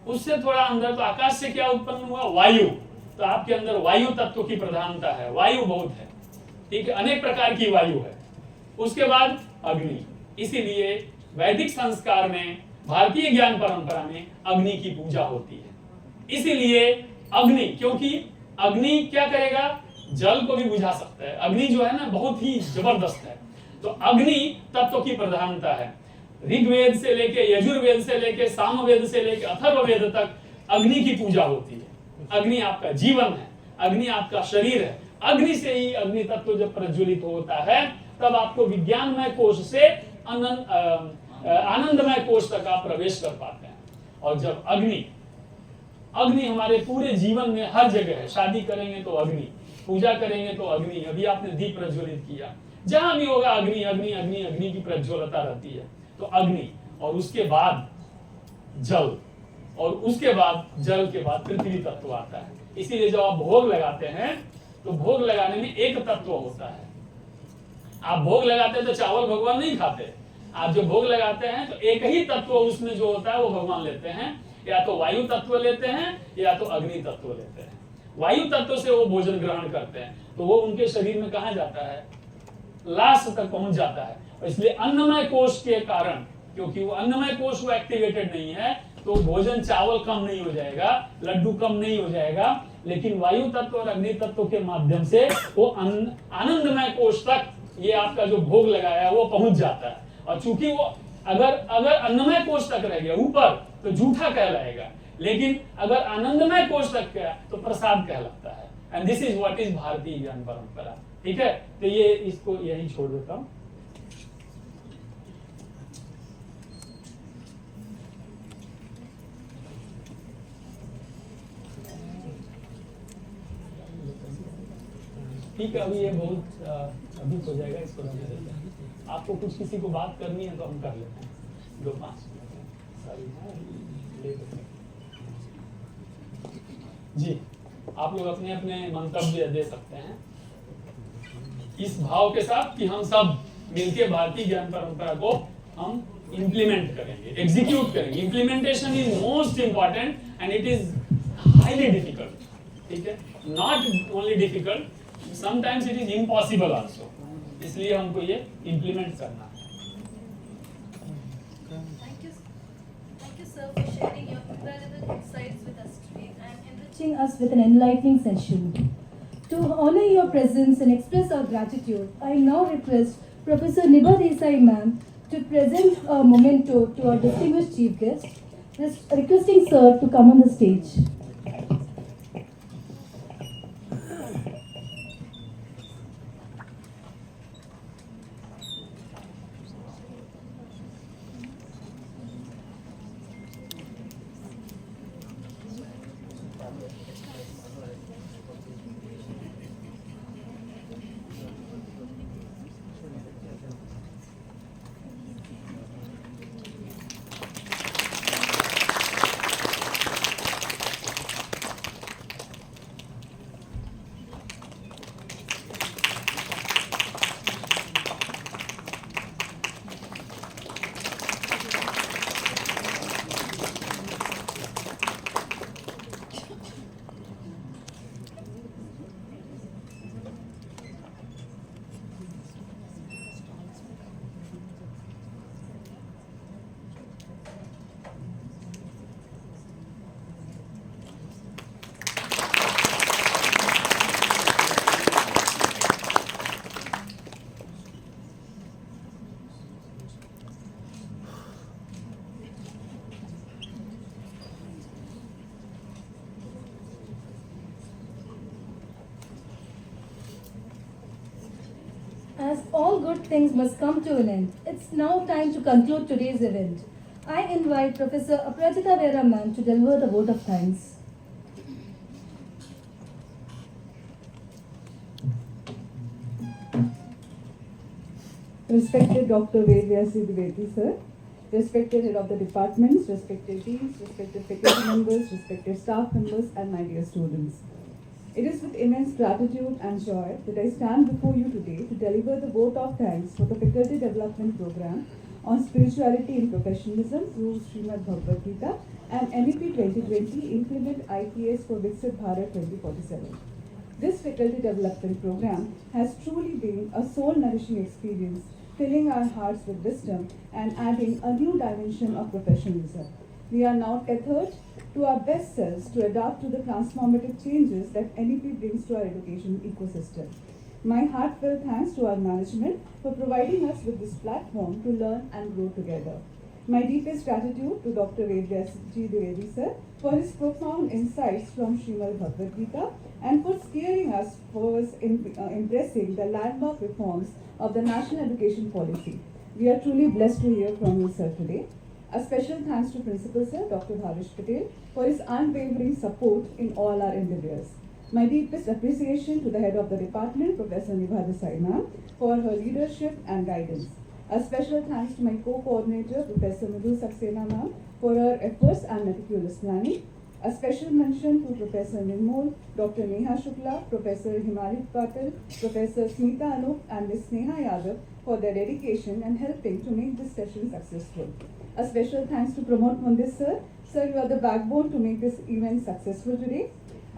उससे थोड़ा अंदर, तो आकाश से क्या उत्पन्न हुआ? वायु। तो आपके अंदर वायु तत्व की प्रधानता है, वायु बहुत है, ठीक है, अनेक प्रकार की वायु है। उसके बाद अग्नि। इसीलिए वैदिक संस्कार में, भारतीय ज्ञान परंपरा में अग्नि की पूजा होती है। इसीलिए अग्नि, क्योंकि अग्नि क्या करेगा? जल को भी बुझा सकता है। अग्नि जो है ना बहुत ही जबरदस्त है। तो अग्नि तत्व की प्रधानता है। ऋग्वेद से लेके, यजुर्वेद से लेके, सामवेद से लेके अथर्ववेद तक अग्नि की पूजा होती है। अग्नि आपका जीवन है, अग्नि आपका शरीर है। अग्नि से ही अग्नि तत्व जब प्रज्वलित होता है तब आपको विज्ञानमय कोश से आनंदमय कोश तक आप प्रवेश कर पाते हैं। और जब अग्नि हमारे पूरे जीवन में हर जगह है, शादी करेंगे तो अग्नि, पूजा करेंगे तो अग्नि, अभी आपने दीप प्रज्वलित किया, जहां भी होगा अग्नि अग्नि अग्नि अग्नि की प्रज्वलता रहती है। तो अग्नि, और उसके बाद जल, और उसके बाद जल के बाद पृथ्वी तत्व आता है। इसीलिए जब आप भोग लगाते हैं तो भोग लगाने में एक तत्व होता है। आप भोग लगाते हैं तो चावल भगवान नहीं खाते, आप जो भोग लगाते हैं तो एक ही तत्व उसमें जो होता है वो भगवान लेते हैं, या तो वायु तत्व लेते हैं या तो अग्नि तत्व लेते हैं। वायु तत्व से वो भोजन ग्रहण करते हैं, तो वो उनके शरीर में कहाँ जाता है, लास्ट तक पहुंच जाता है। और इसलिए अन्नमय कोश के कारण, क्योंकि वो अन्नमय कोश वो एक्टिवेटेड नहीं है, तो भोजन चावल कम नहीं हो जाएगा, लड्डू कम नहीं हो जाएगा, लेकिन वायु तत्व और अग्नि तत्व के माध्यम से वो आनंदमय कोश तक ये आपका जो भोग लगाया है वो पहुंच जाता है। और चूंकि वो अगर अन्नमय कोश तक रह गया ऊपर तो झूठा कहलाएगा, लेकिन अगर आनंदमय कोश तक गया तो प्रसाद कहलाता है। And this is what is भारतीय ज्ञान परंपरा। ठीक है, तो ये इसको यही छोड़ देता हूं। ठीक है, अभी ये बहुत अभी हो जाएगा, इसको रहने देते हैं। आपको कुछ किसी को बात करनी है तो हम कर लेते हैं, 2-5 जी। आप लोग अपने अपने मंतव्य दे सकते हैं इस भाव के साथ कि हम सब मिलकर भारतीय ज्ञान परंपरा को हम इंप्लीमेंट करेंगे, एग्जीक्यूट करेंगे। Implementation is most important and it is highly difficult. ठीक है, not only difficult, sometimes it is impossible also. इसलिए हमको ये इंप्लीमेंट करना है। Thank you, sir, for sharing your valuable insights with us today and enriching us with an enlightening session. To honor your presence and express our gratitude, I now request Professor Niba Desai ma'am to present a memento to our distinguished chief guest, requesting sir to come on the stage. As all good things must come to an end, it's now time to conclude today's event. I invite Professor Aprajita Vera ma'am to deliver the vote of thanks. Respected Dr. Vedyasi Dwivedi sir, respected head of the departments, respected deans, respected faculty members, respected staff members, and my dear students. It is with immense gratitude and joy that I stand before you today to deliver the vote of thanks for the Faculty Development Program on Spirituality in Professionalism through Srimad Bhagavad Gita and NEP 2020 Implement IPS for Viksit Bharat 2047. This Faculty Development Program has truly been a soul-nourishing experience, filling our hearts with wisdom and adding a new dimension of professionalism. We are now tethered to our best selves to adapt to the transformative changes that NEP brings to our education ecosystem. My heartfelt thanks to our management for providing us with this platform to learn and grow together. My deepest gratitude to Dr. Vedyasi Dwivedi sir for his profound insights from Srimad Bhagavad Gita and for steering us towards embracing the landmark reforms of the National Education Policy. We are truly blessed to hear from you, sir, today. A special thanks to Principal Sir Dr. Bhavish Patel for his unwavering support in all our endeavors. My deepest appreciation to the head of the department, Professor Niba Desai ma'am, for her leadership and guidance. A special thanks to my co-coordinator, Professor Madhu Saxena ma'am, for her efforts and meticulous planning. A special mention to Professor Nirmol, Dr. Neha Shukla, Professor Himalit Patil, Professor Smita Anup, and Ms. Sneha Yadav for their dedication and helping to make this session successful. A special thanks to Pramod Mundis sir. Sir, you are the backbone to make this event successful today.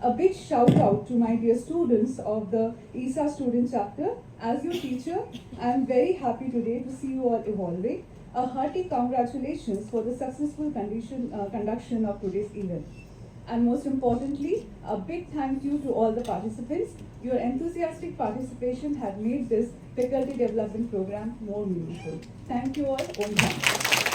A big shout out to my dear students of the ESA student chapter. As your teacher, I am very happy today to see you all evolving. A hearty congratulations for the successful conduction of today's event. And most importantly, a big thank you to all the participants. Your enthusiastic participation had made this faculty development program more meaningful. Thank you all. Om Shanti.